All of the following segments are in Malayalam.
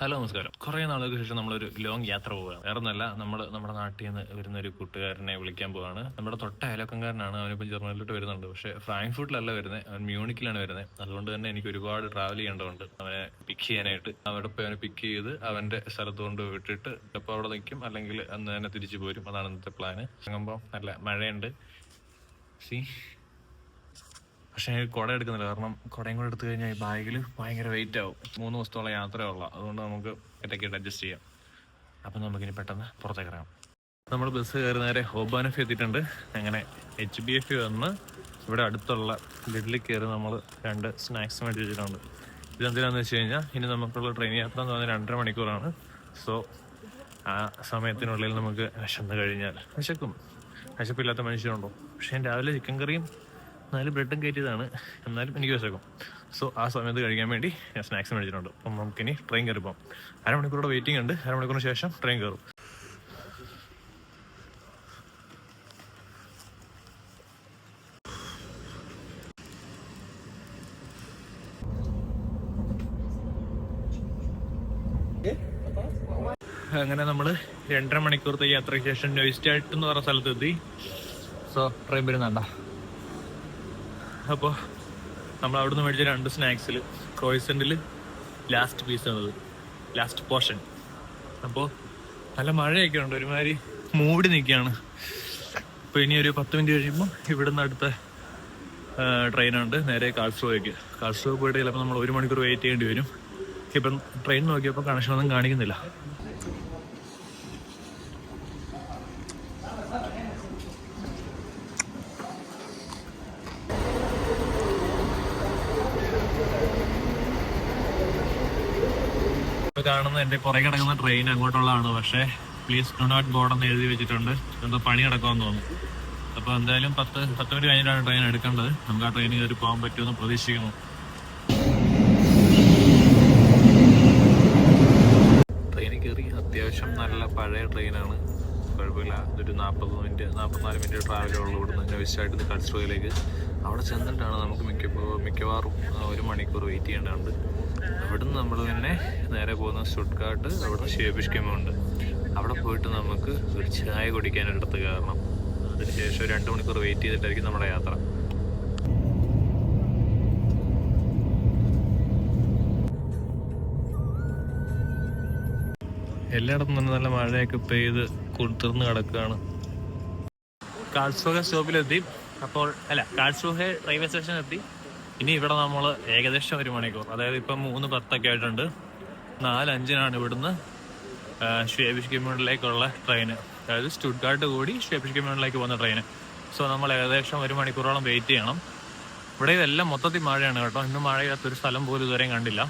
ഹലോ നമസ്കാരം. കുറേ നാളുകൾക്ക് ശേഷം നമ്മളൊരു ലോങ് യാത്ര പോവുകയാണ്. വേറെ ഒന്നല്ല, നമ്മുടെ നാട്ടിൽ നിന്ന് വരുന്ന ഒരു കൂട്ടുകാരനെ വിളിക്കാൻ പോവാണ്. നമ്മുടെ തൊട്ട അയലക്കംകാരനാണ്. അവനിപ്പോൾ ജർമ്മനിലോട്ട് വരുന്നുണ്ട്. പക്ഷേ ഫ്രാങ്ക്ഫർട്ടിലല്ല വരുന്നത്, അവൻ മ്യൂണിക്കിലാണ് വരുന്നത്. അതുകൊണ്ട് തന്നെ എനിക്ക് ഒരുപാട് ട്രാവൽ ചെയ്യേണ്ടതുണ്ട് അവനെ പിക്ക് ചെയ്യാനായിട്ട്. അവിടെ പോയി അവനെ പിക്ക് ചെയ്ത് അവൻ്റെ സ്ഥലത്ത് കൊണ്ട് വിട്ടിട്ട് ഇപ്പോൾ അവിടെ നിൽക്കും, അല്ലെങ്കിൽ അന്ന് തന്നെ തിരിച്ചു പോരും. അതാണ് ഇന്നത്തെ പ്ലാന്. ഇറങ്ങുമ്പോൾ നല്ല മഴയുണ്ട്. പക്ഷേ കുട എടുക്കുന്നില്ല, കാരണം കുടയും കൂടെ എടുത്തു കഴിഞ്ഞാൽ ഈ ബാഗിൽ ഭയങ്കര വെയിറ്റ് ആവും. 3 ദിവസത്തോളം യാത്രയുള്ള, അതുകൊണ്ട് നമുക്ക് ഇടയ്ക്കിട്ട് അഡ്ജസ്റ്റ് ചെയ്യാം. അപ്പം നമുക്കിനി പെട്ടെന്ന് പുറത്തേക്ക് ഇറങ്ങാം. നമ്മൾ ബസ് കയറി നേരെ ഹോബാനഫ് എത്തിയിട്ടുണ്ട്. അങ്ങനെ HBF വന്ന് ഇവിടെ അടുത്തുള്ള ലിഡിൽ കയറി നമ്മൾ 2 സ്നാക്സ് മേടിച്ച് വെച്ചിട്ടുണ്ട്. ഇതെന്തിനാന്ന് വെച്ച് കഴിഞ്ഞാൽ ഇനി നമുക്കുള്ള ട്രെയിൻ യാത്ര എന്ന് പറഞ്ഞാൽ 2.5 മണിക്കൂറാണ്. സോ ആ സമയത്തിനുള്ളിൽ നമുക്ക് വിശന്ന് കഴിഞ്ഞാൽ വിശപ്പില്ലാത്ത മനുഷ്യരുണ്ടോ? പക്ഷേ രാവിലെ ചിക്കൻ കറിയും 4 ബ്രെഡും കയറ്റിയതാണ്, എന്നാലും എനിക്ക് വിശക്കും. സോ ആ സമയത്ത് കഴിക്കാൻ വേണ്ടി ഞാൻ സ്നാക്സ് മേടിച്ചിട്ടുണ്ട്. അപ്പം നമുക്കിനി ട്രെയിൻ കയറി പോകാം. അരമണിക്കൂറുടെ വെയിറ്റിംഗ് ഉണ്ട്. അരമണിക്കൂറിന് ശേഷം ട്രെയിൻ കയറും. അങ്ങനെ നമ്മൾ 2.5 മണിക്കൂറത്തെ യാത്രയ്ക്ക് ശേഷം ന്യൂസ്റ്റാറ്റ് എന്ന് പറഞ്ഞ സ്ഥലത്തെത്തി. സോ ട്രെയിൻ വരുന്നുണ്ട. അപ്പോൾ നമ്മൾ അവിടുന്ന് മേടിച്ച 2 സ്നാക്സിൽ ക്രോയിസെൻറ്റിൽ ലാസ്റ്റ് പീസാണത്, ലാസ്റ്റ് പോർഷൻ. അപ്പോൾ നല്ല മഴയൊക്കെ ഉണ്ട്, ഒരുമാതിരി മൂടി നിൽക്കുകയാണ്. അപ്പോൾ ഇനി ഒരു 10 മിനിറ്റ് കഴിയുമ്പോൾ ഇവിടുന്ന് അടുത്ത ട്രെയിനുണ്ട് നേരെ കാൾസ്ട്രോയ്ക്ക്. കാൾസ്ട്രോ പോയിട്ട് ചിലപ്പോൾ നമ്മൾ 1 മണിക്കൂർ വെയിറ്റ് ചെയ്യേണ്ടി വരും. ഇപ്പം ട്രെയിൻ നോക്കിയപ്പോൾ കണക്ഷനൊന്നും കാണിക്കുന്നില്ല. കാണുന്ന എൻ്റെ പുറകെ കിടക്കുന്ന ട്രെയിൻ അങ്ങോട്ടുള്ളതാണ്. പക്ഷേ പ്ലീസ് ഡു നോട്ട് ബോർഡ് എന്ന് എഴുതി വെച്ചിട്ടുണ്ട്. എന്തോ പണി നടക്കുമെന്ന് തോന്നുന്നു. അപ്പോൾ എന്തായാലും 10 മിനിറ്റ് കഴിഞ്ഞിട്ടാണ് ട്രെയിൻ എടുക്കേണ്ടത്. നമുക്ക് ആ ട്രെയിനിൽ കയറി പോകാൻ പറ്റുമെന്ന് പ്രതീക്ഷിക്കുന്നു. ട്രെയിനിൽ കയറി. അത്യാവശ്യം നല്ല പഴയ ട്രെയിനാണ്, കുഴപ്പമില്ല. ഇതൊരു 44 മിനിറ്റ് ട്രാവലേ ഉള്ളൂ ഇവിടുന്ന് ന്യൂസ്റ്റാറ്റ് കാൾസ്ട്രോയിലേക്ക്. അവിടെ ചെന്നിട്ടാണ് നമുക്ക് മിക്കവാറും 1 മണിക്കൂർ വെയിറ്റ് ചെയ്യേണ്ടതുണ്ട്. അവിടുന്ന് നമ്മൾ തന്നെ നേരെ പോകുന്ന സ്റ്റുട്ട്ഗാർട്ട്, അവിടുന്ന് ഷേബിഷ്കെമുണ്ട്. അവിടെ പോയിട്ട് നമുക്ക് ഒരു ചായ കുടിക്കാനൊരിടത്ത് കയറണം. അതിനുശേഷം 2 മണിക്കൂർ വെയിറ്റ് ചെയ്തിട്ടായിരിക്കും നമ്മുടെ യാത്ര. എല്ലായിടത്തും തന്നെ നല്ല മഴയൊക്കെ പെയ്ത് കുതിർന്ന് കിടക്കുകയാണ്. കാൾസ്ട്രോഹെ സ്റ്റോപ്പിലെത്തി. കാൾസ്ട്രോഹെ റെയിൽവേ സ്റ്റേഷനിലെത്തി. ഇനി ഇവിടെ നമ്മൾ ഏകദേശം 1 മണിക്കൂർ, അതായത് ഇപ്പം 3:10 ആയിട്ടുണ്ട്. 4:05 ഇവിടുന്ന് ഷേബിഷ്കെമുണ്ടിലേക്കുള്ള ട്രെയിന്, അതായത് സ്റ്റുട്ട്ഗാർട്ട് കൂടി ഷേബിഷ്കെമുണ്ടിലേക്ക് പോകുന്ന ട്രെയിന്. സോ നമ്മൾ ഏകദേശം 1 മണിക്കൂറോളം വെയിറ്റ് ചെയ്യണം. ഇവിടെ ഇതെല്ലാം മൊത്തത്തിൽ മഴയാണ് കേട്ടോ. ഇന്ന് മഴയില്ലാത്തൊരു സ്ഥലം പോലും ഇതുവരെയും കണ്ടില്ല.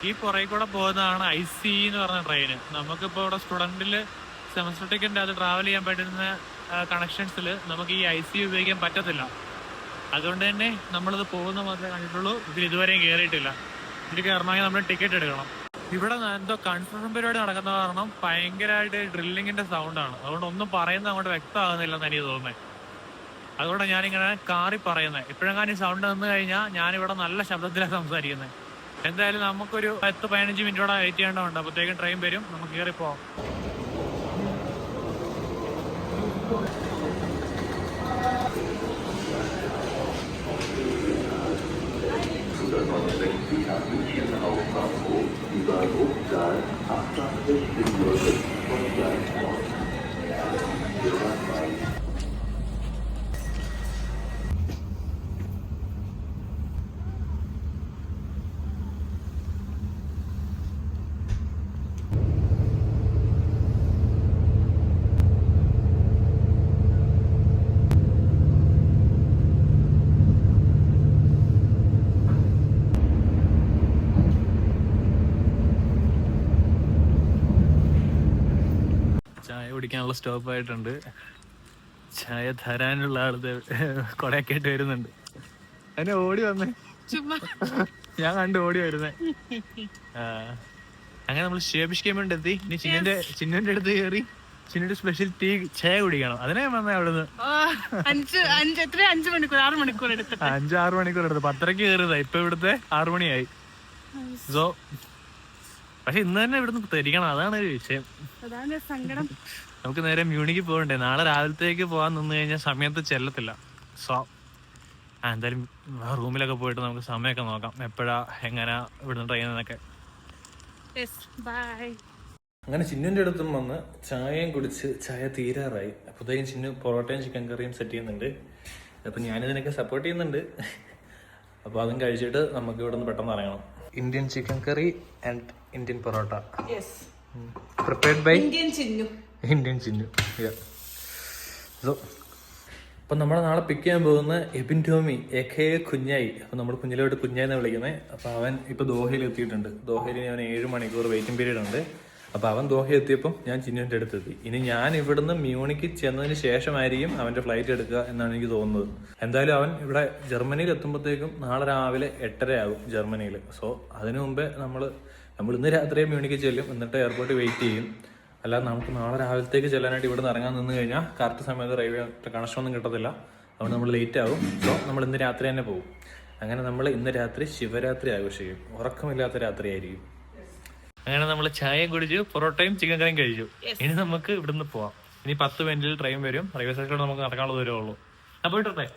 ഈ പുറകെ കൂടെ പോകുന്നതാണ് IC എന്ന് പറഞ്ഞ ട്രെയിന്. നമുക്കിപ്പോൾ ഇവിടെ സ്റ്റുഡൻറ്റിൽ സെമസ്റ്റർ ടിക്കറ്റിൻ്റെ അത് ട്രാവൽ ചെയ്യാൻ പറ്റുന്ന കണക്ഷൻസിൽ നമുക്ക് ഈ IC ഉപയോഗിക്കാൻ പറ്റത്തില്ല. അതുകൊണ്ട് തന്നെ നമ്മളിത് പോകുന്ന മാത്രമേ കണ്ടിട്ടുള്ളൂ. ഇതിൽ ഇതുവരെയും കയറിയിട്ടില്ല. ഇതിൽ കയറണമെങ്കിൽ നമ്മൾ ടിക്കറ്റ് എടുക്കണം. ഇവിടെ എന്തോ കൺസ്ട്രക്ഷൻ പരിപാടി നടക്കുന്ന കാരണം ഭയങ്കരമായിട്ട് ഡ്രില്ലിങ്ങിൻ്റെ സൗണ്ടാണ്. അതുകൊണ്ട് ഒന്നും പറയുന്നത് അങ്ങോട്ട് വ്യക്തമാകുന്നില്ലെന്ന് എനിക്ക് തോന്നുന്നത്. അതുകൊണ്ടാണ് ഞാനിങ്ങനെ കാറി പറയുന്നത്. ഇപ്പോഴെങ്ങാനും ഈ സൗണ്ട് നിന്ന് കഴിഞ്ഞാൽ ഞാനിവിടെ നല്ല ശബ്ദത്തിലാണ് സംസാരിക്കുന്നത്. എന്തായാലും നമുക്കൊരു 10-15 മിനിറ്റോടെ വെയിറ്റ് ചെയ്യേണ്ടതുണ്ട്. അപ്പോഴത്തേക്കും ട്രെയിൻ വരും, നമുക്ക് കയറി പോവാം. ചായ കുടിക്കാനുള്ള സ്റ്റോപ്പായിട്ടുണ്ട്. ചായ തരാനുള്ള ആളത് കൊടയൊക്കെ ആയിട്ട് വരുന്നുണ്ട്. എന്നെ ഓടി വന്നേ, ഞാൻ കണ്ടു ഓടി വരുന്നേ. അങ്ങനെ നമ്മൾ ഷേബിഷ്ക്കാൻ വേണ്ടി എത്തി. ഇനി ചിന്നുവിന്റെ അടുത്ത് കയറി ചിന്നൊരു സ്പെഷ്യൽ ടീ ചായ കുടിക്കണം. അതിനെ വന്നേ അവിടുന്ന് 5 മണിക്കൂർ 6 മണിക്കൂർ എടുത്ത് 5-6 മണിക്കൂർ എടുത്ത് 10:30 കയറിയതാ. ഇപ്പൊ ഇവിടുത്തെ 6 മണിയായി. സോ പക്ഷെ ഇന്ന് തന്നെ ഇവിടുന്ന് തിരിക്കണം, അതാണ് ഒരു വിഷയം. നമുക്ക് നേരെ മ്യൂണിക്ക് പോകണ്ടേ. നാളെ രാവിലത്തേക്ക് പോകാൻ നിന്ന് കഴിഞ്ഞാൽ സമയത്ത് ചെല്ലത്തില്ല. സോ എന്തായാലും റൂമിലൊക്കെ പോയിട്ട് നമുക്ക് സമയമൊക്കെ നോക്കാം, എപ്പോഴാ എങ്ങനെയാ ഇവിടുന്ന് ട്രെയിൻ എന്നൊക്കെ. അങ്ങനെ ചിന്നുവിന്റെ അടുത്തും വന്ന് ചായയും കുടിച്ച് ചായ തീരാറായി. അപ്പോഴത്തേക്കും ചിന്നു പൊറോട്ടയും ചിക്കൻ കറിയും സെറ്റ് ചെയ്യുന്നുണ്ട്. അപ്പൊ ഞാനിതിനൊക്കെ സപ്പോർട്ട് ചെയ്യുന്നുണ്ട്. അപ്പൊ അതും കഴിച്ചിട്ട് നമുക്ക് ഇവിടെ നിന്ന് പെട്ടെന്ന് ഇറങ്ങണം. Indian chicken curry and Indian parotta prepared by Indian Chinnu. So അപ്പൊ നമ്മൾ നാളെ പിക്ക് ചെയ്യാൻ പോകുന്ന എബിൻ ടോമി എ.കെ.എ. കുഞ്ഞായി. അപ്പൊ നമ്മൾ കുഞ്ഞിലോട്ട് കുഞ്ഞായി എന്നാണ് വിളിക്കുന്നത്. അപ്പൊ അവൻ ഇപ്പൊ ദോഹയിൽ എത്തിയിട്ടുണ്ട്. ദോഹയിൽ അവൻ 7 മണിക്കൂർ വെയിറ്റിംഗ് പീരീഡ് ഉണ്ട്. അപ്പൊ അവൻ ദോഹ എത്തിയപ്പോൾ ഞാൻ ചിന്നുവിന്റെ അടുത്ത് എത്തി. ഇനി ഞാൻ ഇവിടുന്ന് മ്യൂണിക്ക് ചെന്നതിന് ശേഷമായിരിക്കും അവന്റെ ഫ്ലൈറ്റ് എടുക്കുക എന്നാണ് എനിക്ക് തോന്നുന്നത്. എന്തായാലും അവൻ ഇവിടെ ജർമ്മനിയിൽ എത്തുമ്പോഴത്തേക്കും നാളെ രാവിലെ 8:30 ആകും ജർമ്മനിയിൽ. സോ അതിനു മുമ്പേ നമ്മൾ ഇന്ന് രാത്രിയെ മ്യൂണിക്ക് ചെല്ലും, എന്നിട്ട് എയർപോർട്ടിൽ വെയിറ്റ് ചെയ്യും. അല്ലാതെ നമുക്ക് നാളെ രാവിലത്തേക്ക് ചെല്ലാനായിട്ട് ഇവിടെ നിന്ന് ഇറങ്ങാൻ നിന്ന് കഴിഞ്ഞാൽ കറക്റ്റ് സമയത്ത് റെയിൽവേ കണക്ഷൻ ഒന്നും കിട്ടത്തില്ല. അതുകൊണ്ട് നമ്മൾ ലേറ്റ് ആകും. സോ നമ്മൾ ഇന്ന് രാത്രി തന്നെ പോകും. അങ്ങനെ നമ്മൾ ഇന്ന് രാത്രി ശിവരാത്രി ആഘോഷിക്കും. ഉറക്കമില്ലാത്ത രാത്രി ആയിരിക്കും. അങ്ങനെ നമ്മൾ ചായയും കുടിച്ചു, പൊറോട്ടയും ചിക്കൻ കറിയും കഴിച്ചു. ഇനി നമുക്ക് ഇവിടുന്ന് പോവാം. ഇനി 10 മിനിറ്റിൽ ട്രെയിൻ വരും. റെയിൽവേ സ്റ്റേഷനിൽ നമുക്ക് നടക്കാനുള്ള ദൂരമേ ഉള്ളൂ. അപ്പൊ ഇട്ടേ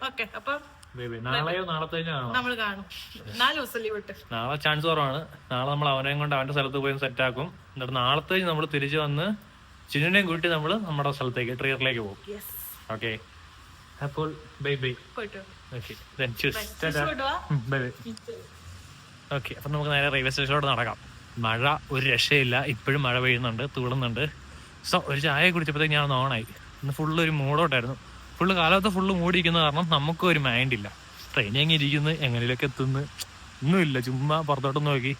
നാളെയോ നാളത്തേക്കോ നാളെ ചാൻസ് കുറവാണ്. നാളെ നമ്മൾ അവനെയും കൊണ്ട് അവന്റെ സ്ഥലത്ത് പോയി സെറ്റ് ആക്കും. എന്നിട്ട് നാളത്തേക്ക് നമ്മൾ തിരിച്ചു വന്ന് ചിന്നുനെയും കൂട്ടി നമ്മൾ നമ്മുടെ സ്ഥലത്തേക്ക് ട്രിയറിലേക്ക് പോകും. ഓക്കെ, അപ്പോൾ ബൈ ബൈ. ഓക്കെ, അപ്പൊ നമുക്ക് നേരെ റെയിൽവേ സ്റ്റേഷനിലോട്ട് നടക്കാം. മഴ ഒരു രക്ഷയില്ല, ഇപ്പോഴും മഴ പെയ്യുന്നുണ്ട്, തൂളുന്നുണ്ട്. സോ ഒരു ചായ കുടിച്ചപ്പോഴത്തേക്ക് ഞാൻ ഓണായി. ഇന്ന് ഫുള്ള് ഒരു മൂടോട്ടായിരുന്നു. ഫുള്ള് കാലാവസ്ഥ ഫുള്ള് മൂടിയിരിക്കുന്ന കാരണം നമുക്കും ഒരു മൈൻഡില്ല. ട്രെയിൻ എങ്ങനെ ഇരിക്കുന്നു, എങ്ങനെയൊക്കെ എത്തുന്നു ഒന്നുമില്ല. ചുമ്മാ പുറത്തോട്ട് നോക്കി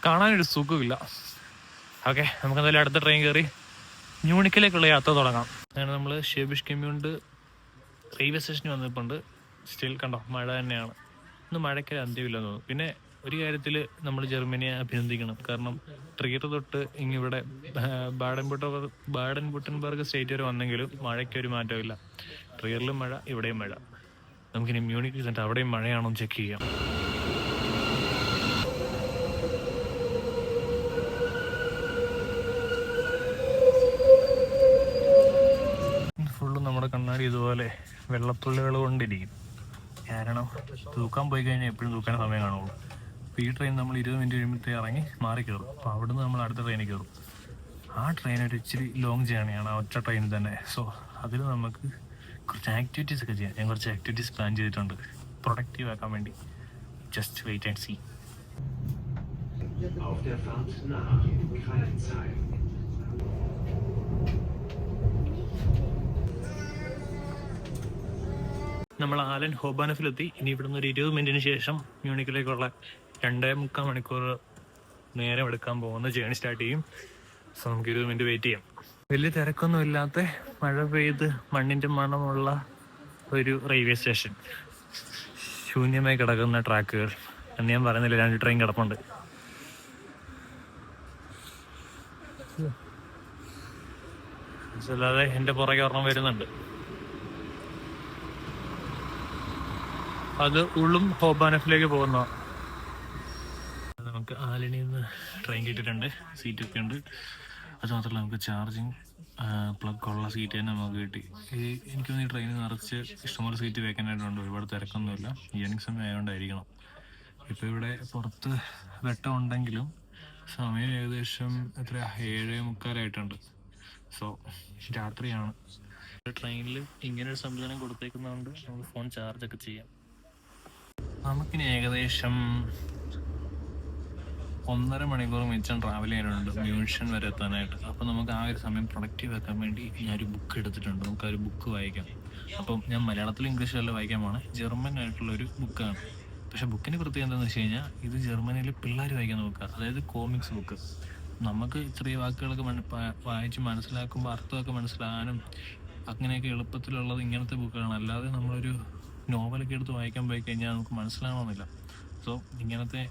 കാണാനൊരു സുഖമില്ല. ഓക്കെ, നമുക്ക് എന്തായാലും അടുത്ത ട്രെയിൻ കയറി മ്യൂണിക്കിലേക്കുള്ള യാത്ര തുടങ്ങാം. അങ്ങനെ നമ്മൾ ഷേബിഷ് കമ്മ്യൂണ്ട് റെയിൽവേ സ്റ്റേഷനിൽ വന്നിട്ടുണ്ട്. സ്റ്റിൽ കണ്ടോ മഴ തന്നെയാണ്. ഇന്ന് മഴയ്ക്ക് അന്ത്യമില്ലെന്ന് തോന്നുന്നു. പിന്നെ ഒരു കാര്യത്തിൽ നമ്മൾ ജർമ്മനിയെ അഭിനന്ദിക്കണം. കാരണം ട്രിയർ തൊട്ട് ഇങ്ങിവിടെ ബാഡൻ ബുട്ടൻബർഗ് സ്റ്റേറ്റ് വരെ വന്നെങ്കിലും മഴയ്ക്കൊരു മാറ്റമില്ല. ട്രിയറിലും മഴ, ഇവിടെയും മഴ. നമുക്കിനി മ്യൂണിക്കിൽ ചെന്നിട്ട് അവിടെയും മഴയാണോ ചെക്ക് ചെയ്യാം. ഫുള്ള് നമ്മുടെ കണ്ണാടി ഇതുപോലെ വെള്ളത്തുള്ളികൾ കൊണ്ടിരിക്കും. കാരണം തൂക്കാൻ പോയി കഴിഞ്ഞാൽ എപ്പോഴും തൂക്കാൻ സമയം കാണുള്ളൂ. അപ്പോൾ ഈ ട്രെയിൻ നമ്മൾ 20 മിനിറ്റ് കഴിയുമ്പോഴത്തേ ഇറങ്ങി മാറി കയറും. അപ്പോൾ അവിടുന്ന് നമ്മൾ അടുത്ത ട്രെയിനിൽ കയറും. ആ ട്രെയിൻ ഒരു ഇച്ചിരി ലോങ് ജേണിയാണ്, ആ ഒറ്റ ട്രെയിനിൽ തന്നെ. സോ അതിൽ നമുക്ക് കുറച്ച് ആക്ടിവിറ്റീസ് ഒക്കെ ചെയ്യാം. ഞാൻ കുറച്ച് ആക്ടിവിറ്റീസ് പ്ലാൻ ചെയ്തിട്ടുണ്ട് പ്രൊഡക്റ്റീവ് ആക്കാൻ വേണ്ടി. Just wait and see. നമ്മൾ ആലൻ ഹോബാനഫിലെത്തി. ഇനി ഇവിടുന്ന് ഒരു 20 മിനിറ്റിന് ശേഷം മ്യൂണിക്കിലേക്കുള്ള 2.25 മണിക്കൂർ നേരം എടുക്കാൻ പോകുന്ന ജേണി സ്റ്റാർട്ട് ചെയ്യും. സോ നമുക്ക് 20 മിനിറ്റ് വെയിറ്റ് ചെയ്യാം. വലിയ തിരക്കൊന്നും ഇല്ലാത്ത മഴ പെയ്ത് മണ്ണിൻ്റെ മണമുള്ള ഒരു റെയിൽവേ സ്റ്റേഷൻ. ശൂന്യമായി കിടക്കുന്ന ട്രാക്കുകൾ എന്ന് ഞാൻ പറയുന്നില്ല. 2 ട്രെയിൻ കിടപ്പുണ്ട്. അല്ലാതെ എൻ്റെ പുറകെ ഒരെണ്ണം വരുന്നുണ്ട്. അത് ഉള്ളും ഹോബാനഫിലേക്ക് പോകുന്ന. നമുക്ക് ആലനിയിൽ നിന്ന് ട്രെയിൻ കിട്ടിയിട്ടുണ്ട്. സീറ്റൊക്കെ ഉണ്ട്. അത് മാത്രമല്ല നമുക്ക് ചാർജിങ് പ്ലഗ് ഉള്ള സീറ്റ് തന്നെ നമുക്ക് കിട്ടി. എനിക്ക് തോന്നുന്നു ഈ ട്രെയിനിൽ നിറച്ച് ഇഷ്ടംപോലെ സീറ്റ് വേക്കാനായിട്ടുണ്ട്. ഒരുപാട് തിരക്കൊന്നുമില്ല. ഈവനിങ് സമയം ആയതുകൊണ്ടായിരിക്കണം. ഇപ്പോൾ ഇവിടെ പുറത്ത് വെട്ടം ഉണ്ടെങ്കിലും സമയം ഏകദേശം 7:45 സോ രാത്രിയാണ്. ട്രെയിനിൽ ഇങ്ങനൊരു സംവിധാനം കൊടുത്തേക്കുന്നതുകൊണ്ട് നമുക്ക് ഫോൺ ചാർജൊക്കെ ചെയ്യാം. നമുക്കിനി ഏകദേശം 1.5 മണിക്കൂർ മിച്ചം ട്രാവൽ ചെയ്യാനുണ്ട് മ്യൂണിഷൻ വരെ എത്താനായിട്ട്. അപ്പോൾ നമുക്ക് ആ ഒരു സമയം പ്രൊഡക്റ്റീവ് ആക്കാൻ വേണ്ടി ഞാനൊരു ബുക്ക് എടുത്തിട്ടുണ്ട്. നമുക്ക് ആ ഒരു ബുക്ക് വായിക്കാം. അപ്പം ഞാൻ മലയാളത്തിലും ഇംഗ്ലീഷിലല്ല വായിക്കാൻ പോണേ, ജർമ്മൻ ആയിട്ടുള്ളൊരു ബുക്കാണ്. പക്ഷേ ബുക്കിന് പ്രത്യേകം എന്താണെന്ന് വെച്ച് കഴിഞ്ഞാൽ ഇത് ജർമ്മനിയിൽ പിള്ളേർ വായിക്കുന്ന ബുക്കാണ്. അതായത് കോമിക്സ് ബുക്ക്. നമുക്ക് ചെറിയ വാക്കുകളൊക്കെ വായിച്ച് മനസ്സിലാക്കുമ്പോൾ അർത്ഥമൊക്കെ മനസ്സിലാകാനും അങ്ങനെയൊക്കെ എളുപ്പത്തിലുള്ളത് ഇങ്ങനത്തെ ബുക്കുകളാണ്. അല്ലാതെ നമ്മളൊരു നോവലൊക്കെ എടുത്ത് വായിക്കാൻ പോയി കഴിഞ്ഞാൽ നമുക്ക് മനസ്സിലാകണമെന്നില്ല. സോ ഇങ്ങനത്തെ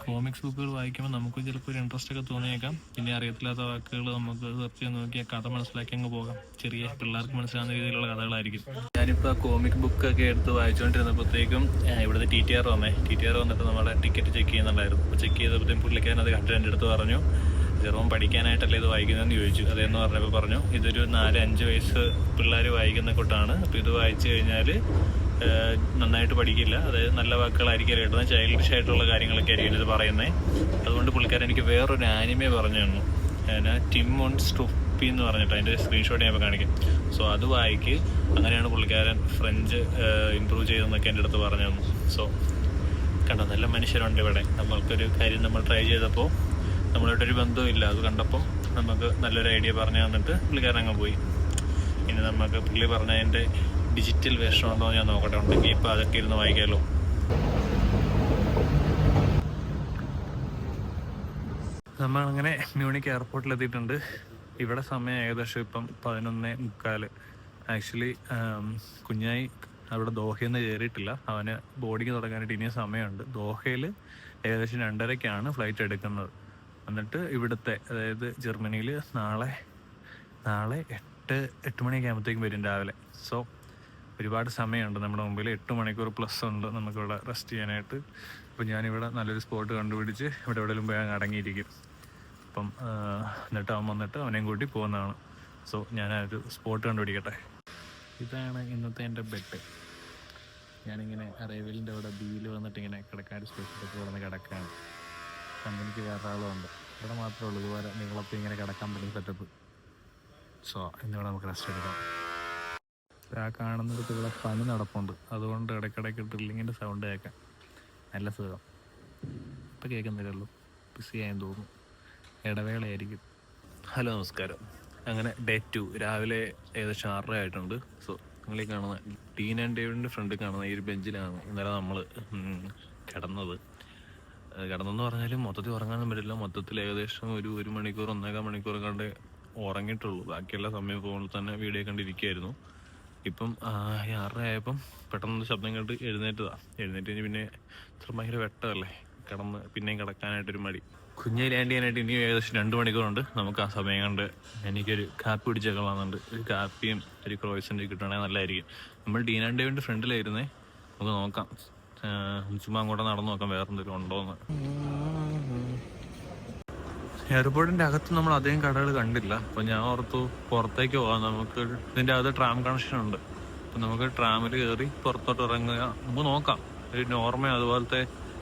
കോമിക്സ് ബുക്കുകൾ വായിക്കുമ്പോൾ നമുക്ക് ചിലപ്പോൾ ഒരു ഇൻട്രസ്റ്റ് ഒക്കെ തോന്നിയേക്കാം. പിന്നെ അറിയത്തില്ലാത്ത വാക്കുകൾ നമുക്ക് സെർച്ച് ചെയ്ത് നോക്കിയാൽ കഥ മനസ്സിലാക്കി അങ്ങ് പോകാം. ചെറിയ പിള്ളേർക്ക് മനസ്സിലാകുന്ന രീതിയിലുള്ള കഥകളായിരിക്കും. ഞാനിപ്പോൾ ആ കോമിക് ബുക്കൊക്കെ എടുത്ത് വായിച്ചുകൊണ്ടിരുന്നപ്പോഴത്തേക്കും ഇവിടുത്തെ TTR വന്നിട്ട് നമ്മുടെ ടിക്കറ്റ് ചെക്ക് ചെയ്യുന്നുണ്ടായിരുന്നു. അപ്പോൾ ചെക്ക് ചെയ്തപ്പോഴത്തേക്കും പുള്ളിക്കാരൻ അത് കണ്ടിട്ട് എൻ്റെ അടുത്ത് പറഞ്ഞു, ജെറോം പഠിക്കാനായിട്ടല്ലേ ഇത് വായിക്കുന്നതെന്ന് ചോദിച്ചു. അതെന്ന് പറഞ്ഞപ്പോൾ പറഞ്ഞു ഇതൊരു 4-5 വയസ്സ് പിള്ളേർ വായിക്കുന്ന കൂട്ടാണ്. അപ്പോൾ ഇത് വായിച്ചു കഴിഞ്ഞാൽ നന്നായിട്ട് പഠിക്കില്ല, അതായത് നല്ല വാക്കുകളായിരിക്കും കേട്ടത്, ചൈൽഡിഷ് ആയിട്ടുള്ള കാര്യങ്ങളൊക്കെ ആയിരിക്കും ഇത് പറയുന്നത്. അതുകൊണ്ട് പുള്ളിക്കാരൻ എനിക്ക് വേറൊരു ആനിമെ പറഞ്ഞു തന്നു, ടിം ഓൺ സ്റ്റുപ്പി എന്ന് പറഞ്ഞിട്ട്. അതിൻ്റെ സ്ക്രീൻഷോട്ട് ഞാൻ ഇപ്പോൾ കാണിക്കാം. സോ അത് വായിക്ക്. അങ്ങനെയാണ് പുള്ളിക്കാരൻ ഫ്രഞ്ച് ഇമ്പ്രൂവ് ചെയ്തതെന്നൊക്കെ എൻ്റെ അടുത്ത് പറഞ്ഞു തന്നു. സോ കണ്ടോ, നല്ല മനുഷ്യരുണ്ട് ഇവിടെ. നമ്മൾക്കൊരു കാര്യം നമ്മൾ ട്രൈ ചെയ്തപ്പോൾ നമ്മളായിട്ടൊരു ബന്ധവുമില്ല, അത് കണ്ടപ്പം നമുക്ക് നല്ലൊരു ഐഡിയ പറഞ്ഞു തന്നിട്ട് പുള്ളിക്കാരൻ അങ്ങ് പോയി. ഇനി നമുക്ക് പുള്ളി പറഞ്ഞതിൻ്റെ ഡിജിറ്റൽ വേർഷൻ ഉണ്ടോ ഞാൻ നോക്കട്ടെ. ഉണ്ടെങ്കിൽ ഇപ്പോൾ അതൊക്കെ ഇരുന്ന് വായിക്കാമല്ലോ. നമ്മളങ്ങനെ മ്യൂണിക്ക് എയർപോർട്ടിലെത്തിയിട്ടുണ്ട്. ഇവിടെ സമയം ഏകദേശം ഇപ്പം 11:45. ആക്ച്വലി കുഞ്ഞായി അവിടെ ദോഹയിൽ നിന്ന് കയറിയിട്ടില്ല. അവന് ബോർഡിങ് തുടങ്ങാനായിട്ട് ഇനിയും സമയമുണ്ട്. ദോഹയിൽ ഏകദേശം 2:30-ക്കാണ് ഫ്ലൈറ്റ് എടുക്കുന്നത്. എന്നിട്ട് ഇവിടുത്തെ, അതായത് ജർമ്മനിയിൽ നാളെ 8 മണിയൊക്കെ ആകുമ്പോഴത്തേക്കും വരും രാവിലെ. സോ ഒരുപാട് സമയമുണ്ട് നമ്മുടെ മുമ്പിൽ. 8 മണിക്കൂർ പ്ലസ് ഉണ്ട് നമുക്കിവിടെ റെസ്റ്റ് ചെയ്യാനായിട്ട്. അപ്പോൾ ഞാനിവിടെ നല്ലൊരു സ്പോട്ട് കണ്ടുപിടിച്ച് ഇവിടെ എവിടെയെങ്കിലും പോയി അങ്ങ് അടങ്ങിയിരിക്കും. അപ്പം എന്നിട്ട് അവൻ വന്നിട്ട് അവനെയും കൂട്ടി പോകുന്നതാണ്. സോ ഞാനൊരു സ്പോട്ട് കണ്ടുപിടിക്കട്ടെ. ഇതാണ് ഇന്നത്തെ എൻ്റെ ബെഡ്. ഞാനിങ്ങനെ അറേവലിൻ്റെ അവിടെ ബിയിൽ വന്നിട്ട് ഇങ്ങനെ കിടക്കാൻ സ്പേസിലൊക്കെ ഇവിടെ നിന്ന് കിടക്കുകയാണ്. കമ്പനിക്ക് വേറെ ആളുമുണ്ട്. ഇവിടെ മാത്രമേ ഉള്ളൂ ഇതുപോലെ നിങ്ങളപ്പോൾ ഇങ്ങനെ കിടക്കാൻ പറ്റുന്ന സെറ്റപ്പ്. സോ ഇന്നിവിടെ നമുക്ക് റെസ്റ്റ് എടുക്കാം. ആ കാണുന്നിടത്ത് ഇവിടെ പനി നടപ്പുണ്ട്, അതുകൊണ്ട് ഇടയ്ക്കിടയ്ക്ക് ഡ്രില്ലിങ്ങിൻ്റെ സൗണ്ട് കേൾക്കാം. നല്ല സുഖം. ഇപ്പം കേൾക്കുന്നില്ലല്ലോ, ബിസിയായെന്ന് തോന്നുന്നു, ഇടവേളയായിരിക്കും. ഹലോ, നമസ്കാരം. അങ്ങനെ ഡേ 2 രാവിലെ ഏകദേശം 6:30 ആയിട്ടുണ്ട്. സോ നിങ്ങൾ ഈ കാണുന്ന ഡീൻ ആൻഡ് ഡേവിഡിൻ്റെ ഫ്രണ്ടിൽ കാണുന്ന ഈ ഒരു ബെഞ്ചിലാണ് ഇന്നലെ നമ്മൾ കിടന്നെന്ന് പറഞ്ഞാലും മൊത്തത്തിൽ ഉറങ്ങാനും പറ്റില്ല. മൊത്തത്തിൽ ഏകദേശം ഒരു 1 മണിക്കൂർ 1.25 മണിക്കൂർ കണ്ട് ഉറങ്ങിയിട്ടുള്ളൂ. ബാക്കിയുള്ള സമയം ഫോണിൽ തന്നെ വീഡിയോ കണ്ടിരിക്കുകയായിരുന്നു. ഇപ്പം 6:30 ആയപ്പം പെട്ടെന്ന് ശബ്ദം കേട്ട് എഴുന്നേറ്റ് കഴിഞ്ഞ് പിന്നെ ഇത്ര ഭയങ്കര വെട്ടമല്ലേ, പിന്നെയും കിടക്കാനായിട്ടൊരു മടി. കുഞ്ഞെ ലാൻഡ് ചെയ്യാനായിട്ട് ഇനിയും ഏകദേശം 2 മണിക്കൂറുണ്ട്. നമുക്ക് ആ സമയം കണ്ട് എനിക്കൊരു കാപ്പി പിടിച്ചൊക്കെ വന്നിട്ടുണ്ട്. ഒരു കാപ്പിയും ഒരു ക്രോയിസൻ്റ് കിട്ടുകയാണെങ്കിൽ നല്ലതായിരിക്കും. നമ്മൾ ഡീൻ ആൻഡ് ഡേവിഡിൻ്റെ ഫ്രണ്ടിലായിരുന്നേ. നമുക്ക് നോക്കാം, ചുമ്മാ അങ്ങോട്ട് നടന്നു നോക്കാം വേറെ എന്തെങ്കിലും ഉണ്ടോയെന്ന്. എയർപോർട്ടിൻ്റെ അകത്ത് നമ്മൾ അധികം കടകൾ കണ്ടില്ല. അപ്പോൾ ഞാൻ ഓർത്തു പുറത്തേക്ക് പോകാം. നമുക്ക് ഇതിൻ്റെ അകത്ത് ട്രാം കണക്ഷൻ ഉണ്ട്. അപ്പം നമുക്ക് ട്രാമിൽ കയറി പുറത്തോട്ട് ഇറങ്ങുക. നമുക്ക് നോക്കാം ഒരു നോർമൽ അതുപോലത്തെ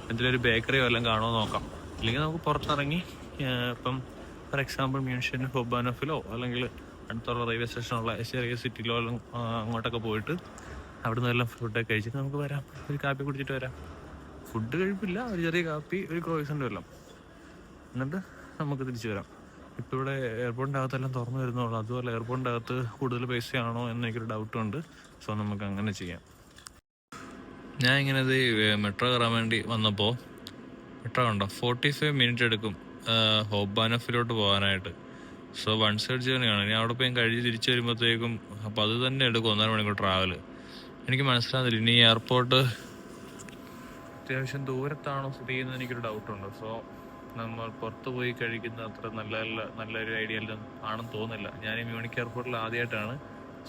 എന്തെങ്കിലും ഒരു ബേക്കറിയോ എല്ലാം കാണുമോ നോക്കാം. ഇല്ലെങ്കിൽ നമുക്ക് പുറത്തിറങ്ങി ഇപ്പം ഫോർ എക്സാമ്പിൾ മ്യൂണിഷൻ ഹോബാനോഫിലോ അല്ലെങ്കിൽ അടുത്തുള്ള റെയിൽവേ സ്റ്റേഷനുള്ള ചെറിയ സിറ്റിയിലോ എല്ലാം അങ്ങോട്ടൊക്കെ പോയിട്ട് അവിടെ നിന്നെല്ലാം ഫുഡൊക്കെ കഴിച്ചിട്ട് നമുക്ക് വരാം. ഒരു കാപ്പി കുടിച്ചിട്ട് വരാം. ഫുഡ് കഴിപ്പില്ല, ഒരു ചെറിയ കാപ്പി, ഒരു ക്രോയിസൻ്റ് എല്ലാം, എന്നിട്ട് നമുക്ക് തിരിച്ചു വരാം. ഇപ്പോൾ ഇവിടെ എയർപോർട്ടിൻ്റെ അകത്തെല്ലാം തുറന്നു വരുന്നുള്ളൂ. അതുപോലെ എയർപോർട്ടിൻ്റെ അകത്ത് കൂടുതൽ പൈസയാണോ എന്ന് എനിക്കൊരു ഡൗട്ടുണ്ട്. സോ നമുക്ക് അങ്ങനെ ചെയ്യാം. ഞാൻ ഇങ്ങനെ മെട്രോ കയറാൻ വേണ്ടി വന്നപ്പോൾ മെട്രോ കണ്ടോ 45 മിനിറ്റ് എടുക്കും ഹോബാനോഫിലോട്ട് പോകാനായിട്ട്. സോ 1 സൈഡ് ജേർണിയാണ്. ഞാൻ അവിടെ പോയി കഴിഞ്ഞ് തിരിച്ചു വരുമ്പോഴത്തേക്കും അപ്പോൾ അത് തന്നെ എടുക്കും 1.5 മണിക്കൂർ ട്രാവൽ. എനിക്ക് മനസ്സിലാകുന്നില്ല ഇനി എയർപോർട്ട് അത്യാവശ്യം ദൂരത്താണോ സ്ഥിതി ചെയ്യുന്നത് എനിക്കൊരു ഡൗട്ടുണ്ട്. സോ നമ്മൾ പുറത്ത് പോയി കഴിക്കുന്ന അത്ര നല്ലൊരു ഐഡിയ ആണെന്ന് തോന്നുന്നില്ല. ഞാൻ ഈ മ്യൂണിക്ക് എയർപോർട്ടിൽ ആദ്യമായിട്ടാണ്.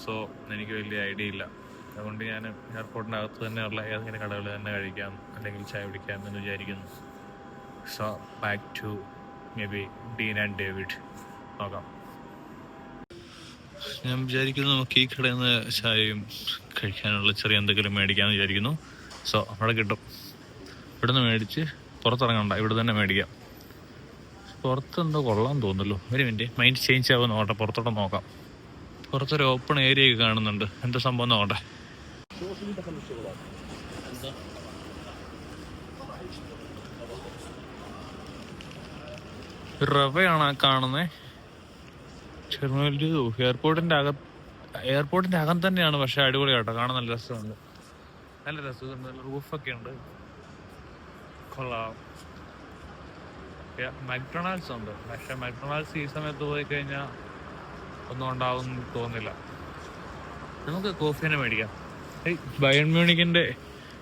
സോ എനിക്ക് വലിയ ഐഡിയ ഇല്ല. അതുകൊണ്ട് ഞാൻ എയർപോർട്ടിൻ്റെ അകത്ത് തന്നെയുള്ള ഏതെങ്കിലും കടകൾ തന്നെ കഴിക്കാം, അല്ലെങ്കിൽ ചായ കുടിക്കാം എന്ന് വിചാരിക്കുന്നു. So back to maybe Dean and David. നോക്കാം. ഞാൻ വിചാരിക്കുന്നു നമുക്ക് ഈ കടയിൽ നിന്ന് ചായയും കഴിക്കാനുള്ള ചെറിയ എന്തെങ്കിലും മേടിക്കാമെന്ന് വിചാരിക്കുന്നു. സോ അവിടെ കിട്ടും. ഇവിടെ നിന്ന് മേടിച്ച് പുറത്തിറങ്ങണ്ട, ഇവിടെ തന്നെ മേടിക്കാം. പുറത്തെന്തോ കൊള്ളാൻ തോന്നുന്നല്ലോ. ഒരു മിനിറ്റ്, മൈൻഡ് ചേഞ്ച് ആവുമെന്ന് നോട്ടെ, പുറത്തോട്ട് നോക്കാം. പുറത്തൊരു ഓപ്പൺ ഏരിയ ഒക്കെ കാണുന്നുണ്ട്. എന്താ സംഭവം നോട്ടെ. റവയാണ് ആ കാണുന്നത്. ചെറുമല്ലി എയർപോർട്ടിൻ്റെ അകം തന്നെയാണ്. പക്ഷെ അടിപൊളി കേട്ടോ, കാണാൻ നല്ല രസമുണ്ട്. നല്ല റൂഫൊക്കെ ഉണ്ട്, കൊള്ളാം. മക്ഡൊണാൾഡ്സ് ഉണ്ട്. പക്ഷെ മക്ഡൊണാൾഡ്സ് ഈ സമയത്ത് പോയി കഴിഞ്ഞാൽ ഒന്നും ഉണ്ടാവും തോന്നില്ല. നമുക്ക് കോഫി തന്നെ മേടിക്കാം. ബയൺ മ്യൂണിക്കിൻ്റെ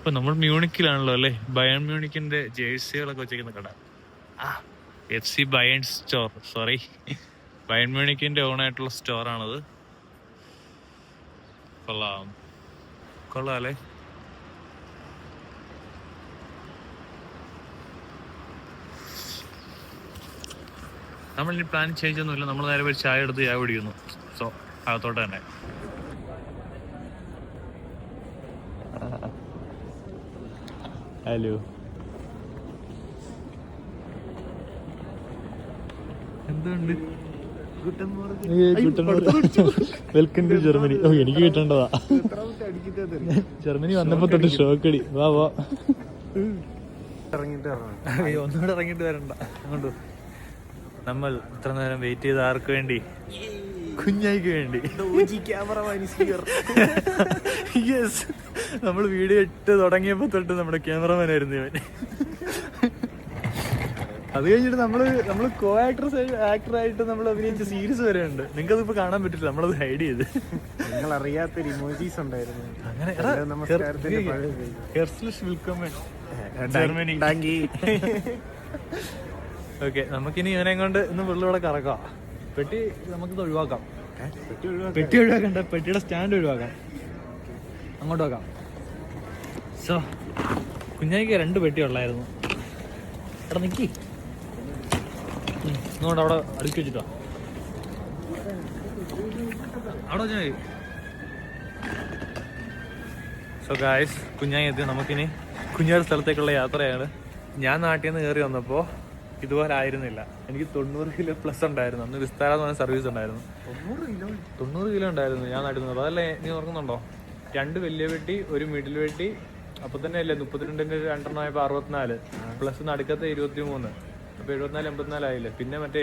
ഇപ്പൊ നമ്മൾ മ്യൂണിക്കിലാണല്ലോ അല്ലേ? ബയൺ മ്യൂണിക്കിന്റെ ജേഴ്സികളൊക്കെ വെച്ചേക്കുന്ന കട. FC Bayern store, sorry, Bayern മ്യൂണിക്കിന്റെ ഓൺ ആയിട്ടുള്ള സ്റ്റോറാണത്. കൊള്ളാം അല്ലേ? നമ്മളിനി പ്ലാൻ ചേഞ്ച് ഒന്നുമില്ല, നമ്മൾ നേരെ പോയി ചായ എടുത്ത് ചായ പിടിക്കുന്നു. സോ അകത്തോട്ട് തന്നെ. ഹലോ, എന്തുണ്ട്? Welcome to Germany. ഓ, എനിക്ക് കിട്ടേണ്ടതാ. ജർമ്മനി വന്നപ്പോ തൊട്ട് ഷോക്കടി. വാ വാ, ഒന്നുകൂടെ ഇറങ്ങിട്ട് വരണ്ട അങ്ങോട്ട്. നമ്മൾ ഇത്ര നേരം വെയിറ്റ് ചെയ്ത് ആർക്ക് വേണ്ടി? കുഞ്ഞായിക്ക് വേണ്ടി. യെസ്, നമ്മൾ വീഡിയോ ഇട്ട് തുടങ്ങിയപ്പോ തൊട്ട് നമ്മുടെ ക്യാമറമാൻ ആയിരുന്നു ഇവൻ. അത് കഴിഞ്ഞിട്ട് നമ്മള് കോ ആക്ടറായിട്ട് നമ്മൾ അഭിനയിച്ച സീരീസ് വരെ ഉണ്ട്. നിങ്ങൾക്ക് അതിപ്പോ കാണാൻ പറ്റില്ല, നമ്മളത് ഹൈഡ് ചെയ്ത്. നിങ്ങൾ അറിയാത്ത ഇമോജീസ് ഉണ്ടായിരുന്നു. ഓക്കെ, നമുക്കിനി ഇവനെ കൊണ്ട് ഇന്ന് വെള്ളൂടെ കറക്കാം. പെട്ടി നമുക്കിത് ഒഴിവാക്കാം. പെട്ടി ഒഴിവാക്കണ്ട, പെട്ടിയുടെ സ്റ്റാൻഡ് ഒഴിവാക്കാം. അങ്ങോട്ട് വെക്കാം. സോ കുഞ്ഞായിക്ക് 2 പെട്ടി ഉള്ളായിരുന്നു. എടാ നിക്കി, ഇങ്ങോട്ട് അവിടെ അടുക്കി വെച്ചിട്ടോ. അവിടെ വെച്ചാൽ. സോ ഗായ്സ്, കുഞ്ഞായി എത്തി. നമുക്കിനി കുഞ്ഞാട് സ്ഥലത്തേക്കുള്ള യാത്രയാണ്. ഞാൻ നാട്ടിൽ നിന്ന് കയറി വന്നപ്പോൾ ഇതുപോലെ ആയിരുന്നില്ല. എനിക്ക് 90 കിലോ പ്ലസ് ഉണ്ടായിരുന്നു. അന്ന് വിസ്താര എന്ന് പറഞ്ഞ സർവീസ് ഉണ്ടായിരുന്നു. 90 കിലോ ഉണ്ടായിരുന്നു ഞാൻ നാട്ടിൽ നിന്ന്. അതല്ലേ നീ ഓർക്കുന്നുണ്ടോ? 2 വലിയ വെട്ടി, 1 മിഡിൽ വെട്ടി. അപ്പൊ തന്നെ അല്ലേ 32ന്റെ 2 ആയപ്പോ 64 പ്ലസ് നടുക്കത്തെ 23. അപ്പൊ 74 84 ആയില്ലേ. പിന്നെ മറ്റേ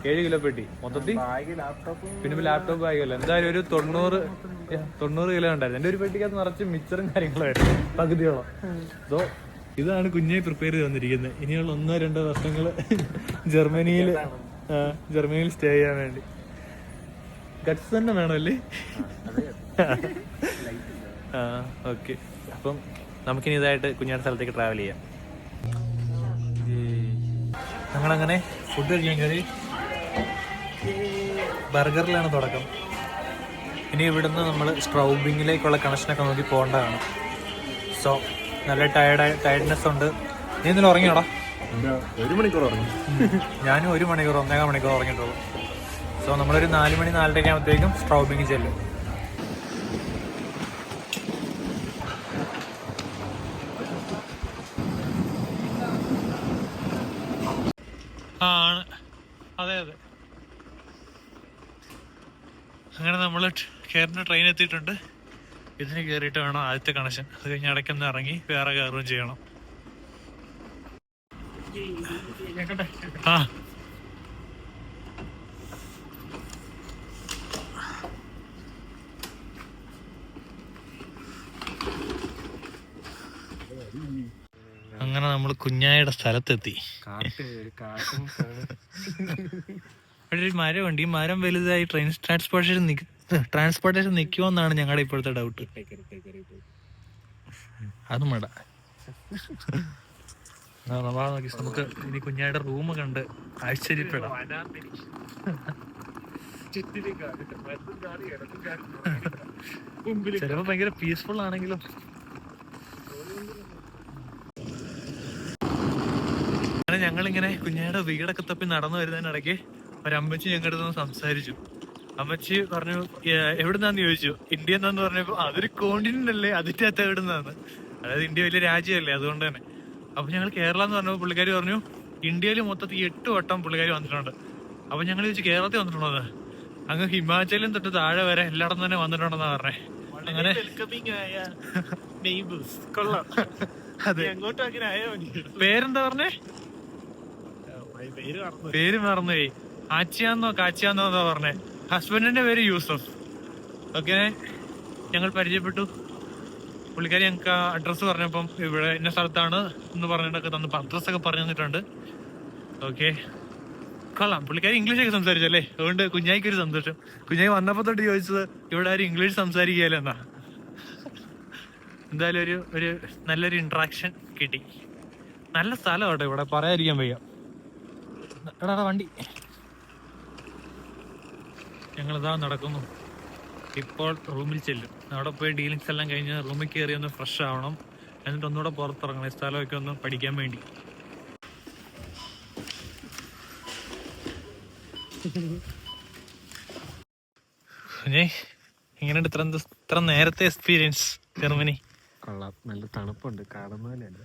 7 കിലോ പെട്ടി മൊത്തത്തിൽ. പിന്നെ ലാപ്ടോപ്പ് ബാഗല്ല. എന്തായാലും ഒരു 90 കിലോ ഉണ്ടായിരുന്നു. എന്റെ ഒരു പെട്ടിക്കകത്ത് നിറച്ച് മിക്സറും കാര്യങ്ങളായിരുന്നു, പകുതിയോളം. സോ ഇതാണ് കുഞ്ഞെ പ്രിപ്പയർ ചെയ്ത് വന്നിരിക്കുന്നത്. ഇനിയുള്ള 1-2 വർഷങ്ങള് ജർമ്മനിയിൽ സ്റ്റേ ചെയ്യാൻ വേണ്ടി. ഗട്സ് തന്നെ വേണമല്ലേ? ഓക്കെ, അപ്പം നമുക്കിനി ഇതായിട്ട് കുഞ്ഞാട് സ്ഥലത്തേക്ക് ട്രാവൽ ചെയ്യാം. ഞങ്ങളങ്ങനെ ഫുഡ് കഴിക്കാൻ കയറി. ബർഗറിലാണ് തുടക്കം. ഇനി ഇവിടുന്ന് നമ്മൾ സ്ട്രൗബിങ്ങിലേക്കുള്ള കണക്ഷനൊക്കെ നോക്കി പോകേണ്ടതാണ്. സോ നല്ല ടയർഡ്നെസ് ഉണ്ട്. നീ ഇന്നലെ ഉറങ്ങിയോടാ? 1 മണിക്കൂർ ഉറങ്ങി. ഞാനും 1 മണിക്കൂർ 1.5 മണിക്കൂർ ഉറങ്ങിയിട്ടുള്ളൂ. സോ നമ്മളൊരു 4 മണി 4:30 ആകുമ്പോഴത്തേക്കും സ്ട്രൗബിങ് ചെല്ലും. ആണ്, അതെ അതെ. അങ്ങനെ നമ്മൾ കയറുന്ന ട്രെയിൻ എത്തിയിട്ടുണ്ട്. ഇതിന് കയറിയിട്ട് വേണം ആദ്യത്തെ കണക്ഷൻ. അത് കഴിഞ്ഞ് ഇടയ്ക്കൊന്ന് ഇറങ്ങി വേറെ കയറുകയും ചെയ്യണം. ആ അങ്ങനെ നമ്മൾ കുഞ്ഞായുടെ സ്ഥലത്തെത്തി. അവിടെ ഒരു മരമുണ്ട്. ഈ മരം വലുതായി ട്രാൻസ്പോർട്ടേഷൻ നിൽക്കുമെന്നാണ് ഞങ്ങളുടെ ഇപ്പോഴത്തെ ഡൗട്ട്. അതും വേണ്ട. നമുക്ക് ഇനി കുഞ്ഞായുടെ റൂം കണ്ട് ആശ്ചര്യപ്പെടാം. ചിലപ്പോ ഭയങ്കര പീസ്ഫുൾ ആണെങ്കിലും. അങ്ങനെ ഞങ്ങളിങ്ങനെ കുഞ്ഞായുടെ വീടൊക്കെ തപ്പി നടന്നു വരുന്നതിനിടയ്ക്ക് ഒരമ്മച്ചി ഞങ്ങളുടെ അടുത്ത് സംസാരിച്ചു. അമ്മച്ചി പറഞ്ഞു, എവിടുന്നാന്ന് ചോദിച്ചു. ഇന്ത്യ എന്നാന്ന് പറഞ്ഞപ്പോ അതൊരു കോണ്ടിനെന്റ് അല്ലേ, അതിന്റെ അകത്ത് എവിടുന്നാന്ന്. അതായത് ഇന്ത്യ വലിയ രാജ്യമല്ലേ, അതുകൊണ്ട് തന്നെ. അപ്പൊ ഞങ്ങൾ കേരളം എന്ന് പറഞ്ഞപ്പോ പുള്ളിക്കാരി പറഞ്ഞു ഇന്ത്യയിൽ മൊത്തത്തിൽ 8 വട്ടം പുള്ളിക്കാരി വന്നിട്ടുണ്ട്. അപ്പൊ ഞങ്ങൾ ചോദിച്ചു കേരളത്തിൽ വന്നിട്ടുണ്ടോ? അങ്ങ് ഹിമാചലും തൊട്ട് താഴെ വരെ എല്ലായിടത്തും തന്നെ വന്നിട്ടുണ്ടെന്നാ പറഞ്ഞേ. അങ്ങനെ അതെ. പേരെന്താ പറഞ്ഞേ? പേര് മറന്നുപോയി. ആച്ചിയാന്നോ കാച്ചിയാന്നോ എന്താ പറഞ്ഞേ. ഹസ്ബൻഡിന്റെ പേര് യൂസഫ്. ഓക്കെ, ഞങ്ങൾ പരിചയപ്പെട്ടു. പുള്ളിക്കാരി ഞങ്ങൾക്ക് അഡ്രസ്സ് പറഞ്ഞപ്പം ഇവിടെ ഇന്ന സ്ഥലത്താണ് എന്ന് പറഞ്ഞിട്ടൊക്കെ തന്നു, അഡ്രസ്സൊക്കെ പറഞ്ഞു തന്നിട്ടുണ്ട്. ഓക്കെ, കൊള്ളാം. പുള്ളിക്കാരി ഇംഗ്ലീഷൊക്കെ സംസാരിച്ചല്ലേ, അതുകൊണ്ട് കുഞ്ഞായിക്കൊരു സന്തോഷം. കുഞ്ഞായി വന്നപ്പോ തൊട്ട് ചോദിച്ചത് ഇവിടെ ആരും ഇംഗ്ലീഷ് സംസാരിക്കുകയല്ല എന്നാ. എന്തായാലും ഒരു നല്ലൊരു ഇൻട്രാക്ഷൻ കിട്ടി. നല്ല സ്ഥലം കേട്ടോ ഇവിടെ, പറയാതിരിക്കാൻ വയ്യ. എടാ വണ്ടി. ഞങ്ങളിതാ നടക്കുന്നു. ഇപ്പോൾ റൂമിൽ ചെല്ലും. അവിടെ പോയി ഡീലിങ്സ് എല്ലാം കഴിഞ്ഞ് റൂമിൽ കയറി ഒന്ന് ഫ്രഷ് ആവണം. എന്നിട്ട് ഒന്നുകൂടെ പുറത്തിറങ്ങണം, ഈ സ്ഥലമൊക്കെ ഒന്ന് പഠിക്കാൻ വേണ്ടി. എങ്ങനെയുണ്ട് ഇത്ര നേരത്തെ എക്സ്പീരിയൻസ് ജർമ്മനി? കൊള്ളാം, നല്ല തണുപ്പുണ്ട്, കാണുന്നതല്ലേ.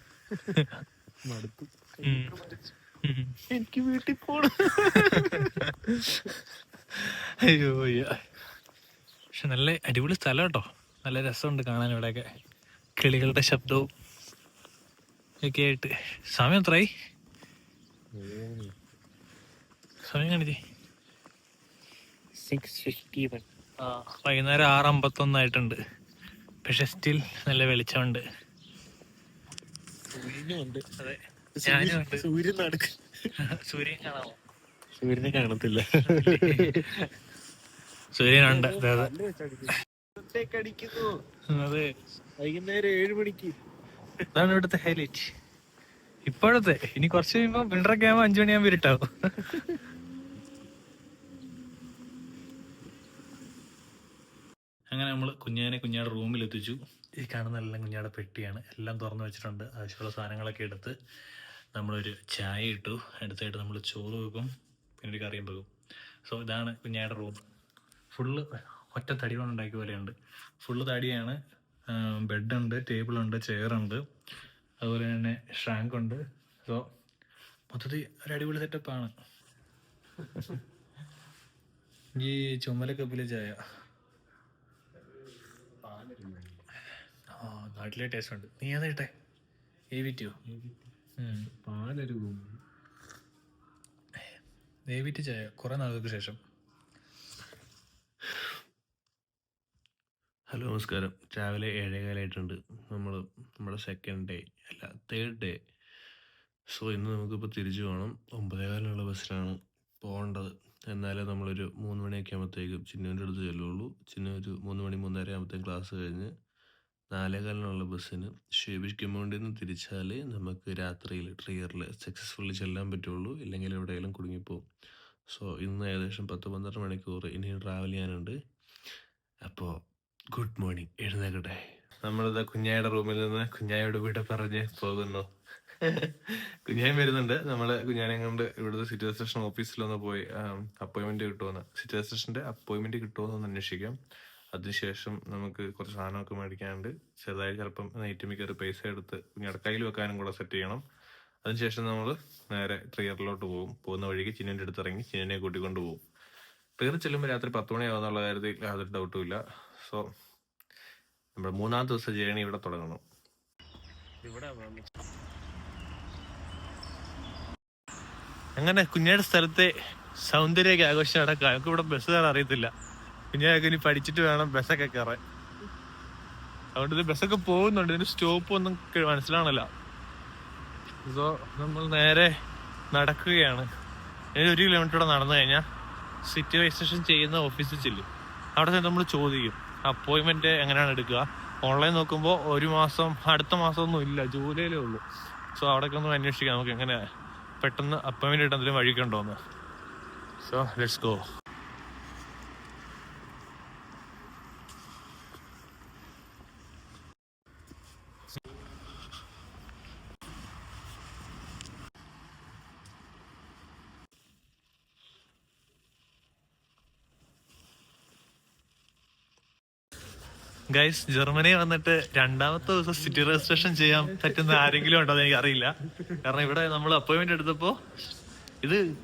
മടുത്തു. എനിക്ക് വീട്ടിൽ പോണം. അയ്യോ അയ്യോ. പക്ഷെ നല്ല അടിപൊളി സ്ഥലം കേട്ടോ, നല്ല രസമുണ്ട് കാണാൻ. ഇവിടെയൊക്കെ കിളികളുടെ ശബ്ദവും ഒക്കെ ആയിട്ട്. സമയം എത്രയായി? സമയം കാണിച്ചേ. വൈകുന്നേരം 6:51 ആയിട്ടുണ്ട്. പക്ഷെ സ്റ്റിൽ നല്ല വെളിച്ചമുണ്ട്. അതെ, ഞാനും ഉണ്ട്. സൂര്യൻ കാണാമോ? സൂര്യനെ കാണത്തില്ല. സൂര്യനുണ്ട്. അതെ, വൈകുന്നേരം 7 മണിക്ക്. അതാണ് ഇവിടുത്തെ ഹൈലൈറ്റ് ഇപ്പോഴത്തെ. ഇനി കുറച്ച് കഴിയുമ്പോ വിണ്ടറൊക്കെ ആകുമ്പോ 5 മണിയാകുമ്പോ ഇരുട്ടാവും. അങ്ങനെ നമ്മൾ കുഞ്ഞാടെ റൂമിൽ എത്തിച്ചു. ഈ കാണുന്ന എല്ലാം കുഞ്ഞാടെ പെട്ടിയാണ്. എല്ലാം തുറന്നു വെച്ചിട്ടുണ്ട്. ആവശ്യമുള്ള സാധനങ്ങളൊക്കെ എടുത്ത് നമ്മളൊരു ചായ ഇട്ടു. അടുത്തായിട്ട് നമ്മൾ ചോറ് വെക്കും, പിന്നെ ഒരു കറിയും വെക്കും. സോ ഇതാണ് കുഞ്ഞാടെ റൂം. ഫുള്ള് ഒറ്റ തടി കൊണ്ട് ഉണ്ടാക്കിയ പോലെയുണ്ട്. ഫുള്ള് തടിയാണ്. ബെഡുണ്ട്, ടേബിളുണ്ട്, ചെയറുണ്ട്, അതുപോലെ തന്നെ ഷ്രാങ്ക് ഉണ്ട്. സോ മൊത്തത്തിൽ ഒരു അടിപൊളി സെറ്റപ്പാണ്. ഈ ചുമലൊക്കെ പുല ചായ നാട്ടിലെ ടേസ്റ്റ് ഉണ്ട്. നീ ഏതാ ഇട്ടെ? ഏവിറ്റോ? ഏവിറ്റ് ചായ കുറെ നാളുകൾക്ക് ശേഷം. ഹലോ, നമസ്കാരം. രാവിലെ 7:15 നമ്മുടെ സെക്കൻഡ് ഡേ അല്ല, 3rd ഡേ. സോ ഇന്ന് നമുക്കിപ്പോൾ തിരിച്ചു പോകണം. 9:15 ബസ്സിലാണ് പോകേണ്ടത്. എന്നാലേ നമ്മളൊരു 3 മണിയൊക്കെ ആകുമ്പോഴത്തേക്കും ചിന്നുവിൻ്റെ അടുത്ത് ചെല്ലുള്ളൂ. ചിന്നു ഒരു 3 മണി 3:30 ആകുമ്പോഴത്തേക്കും ക്ലാസ് കഴിഞ്ഞ് 4:15 ബസ്സിന് ഷേബിഷ് നിന്ന് തിരിച്ചാലേ നമുക്ക് രാത്രിയിൽ ട്രിയറിൽ സക്സസ്ഫുള്ളി ചെല്ലാൻ പറ്റുള്ളൂ. ഇല്ലെങ്കിൽ എവിടെയെങ്കിലും കുടുങ്ങിപ്പോവും. സോ ഇന്ന് ഏകദേശം 10-12 മണിക്കൂർ ഇനിയും ട്രാവൽ ചെയ്യാനുണ്ട്. അപ്പോൾ ഗുഡ് മോർണിംഗ്, എഴുന്നേക്കട്ടെ. നമ്മളിതാ കുഞ്ഞായുടെ റൂമിൽ നിന്ന് കുഞ്ഞായോട് വീട് പറഞ്ഞ് പോകുന്നു. കുഞ്ഞായും വരുന്നുണ്ട്. നമ്മള് കുഞ്ഞാനെ കൊണ്ട് ഇവിടുത്തെ സിറ്റി രജിസ്ട്രേഷൻ ഓഫീസിലൊന്ന് പോയി അപ്പോയിന്റ്മെന്റ് കിട്ടുമെന്ന് അന്വേഷിക്കാം. അതിനുശേഷം നമുക്ക് കുറച്ച് സാധനമൊക്കെ മേടിക്കാനുണ്ട്. ചെറുതായി ചിലപ്പം നെയ്റ്റുമിൽ കയറി പൈസ എടുത്ത് കുഞ്ഞാടെ കയ്യിൽ വെക്കാനും കൂടെ സെറ്റ് ചെയ്യണം. അതിനുശേഷം നമ്മൾ നേരെ ട്രിയറിലോട്ട് പോകും. പോകുന്ന വഴിക്ക് ചിന്നിൻ്റെ അടുത്ത് ഇറങ്ങി ചിന്നിനെ കൂട്ടിക്കൊണ്ട് പോകും. ട്രിയർ ചെല്ലുമ്പോൾ രാത്രി 10 മണിയാവുന്നുള്ള കാര്യത്തിൽ യാതൊരു ഡൗട്ടും ഇല്ല. സോ നമ്മുടെ 3-ാമത്തെ ദിവസം ജേണി ഇവിടെ തുടങ്ങണം. അങ്ങനെ കുഞ്ഞാടെ സ്ഥലത്തെ സൗന്ദര്യമൊക്കെ ആഘോഷം നടക്കുക. ഞങ്ങൾക്ക് ഇവിടെ ബസ് കയറാൻ അറിയത്തില്ല. കുഞ്ഞായൊക്കെ ഇനി പഠിച്ചിട്ട് വേണം ബസ്സൊക്കെ കയറാൻ. അതുകൊണ്ട് ഇത് ബസ്സൊക്കെ പോകുന്നുണ്ട്, ഇതിന് സ്റ്റോപ്പ് ഒന്നും മനസ്സിലാണല്ല. സോ നമ്മൾ നേരെ നടക്കുകയാണ്. 1 കിലോമീറ്റർ നടന്നു കഴിഞ്ഞാൽ സിറ്റി രജിസ്ട്രേഷൻ ചെയ്യുന്ന ഓഫീസിൽ ചെല്ലും. അവിടെ ചെന്ന് നമ്മൾ ചോദിക്കും അപ്പോയിൻമെന്റ് എങ്ങനെയാണ് എടുക്കുക. ഓൺലൈൻ നോക്കുമ്പോൾ 1 മാസം, അടുത്ത മാസമൊന്നും ഇല്ല, ജൂലൈയിലേ ഉള്ളൂ. സോ അവിടെയൊക്കെ ഒന്ന് അന്വേഷിക്കാം നമുക്ക് എങ്ങനെ പെട്ടെന്ന് അപ്പോയിൻമെന്റ് കിട്ടാൻ എന്തെങ്കിലും വഴിക്കുണ്ടോന്ന്. So let's go. Guys, Germany വന്നിട്ട് 2-ാമത്തെ ദിവസം സിറ്റി രജിസ്ട്രേഷൻ ചെയ്യാൻ പറ്റുന്ന ആരെങ്കിലും ഉണ്ടോ എന്ന് എനിക്ക് അറിയില്ല. കാരണം ഇവിടെ നമ്മൾ അപ്പോയിന്റ്മെന്റ് എടുത്തപ്പോ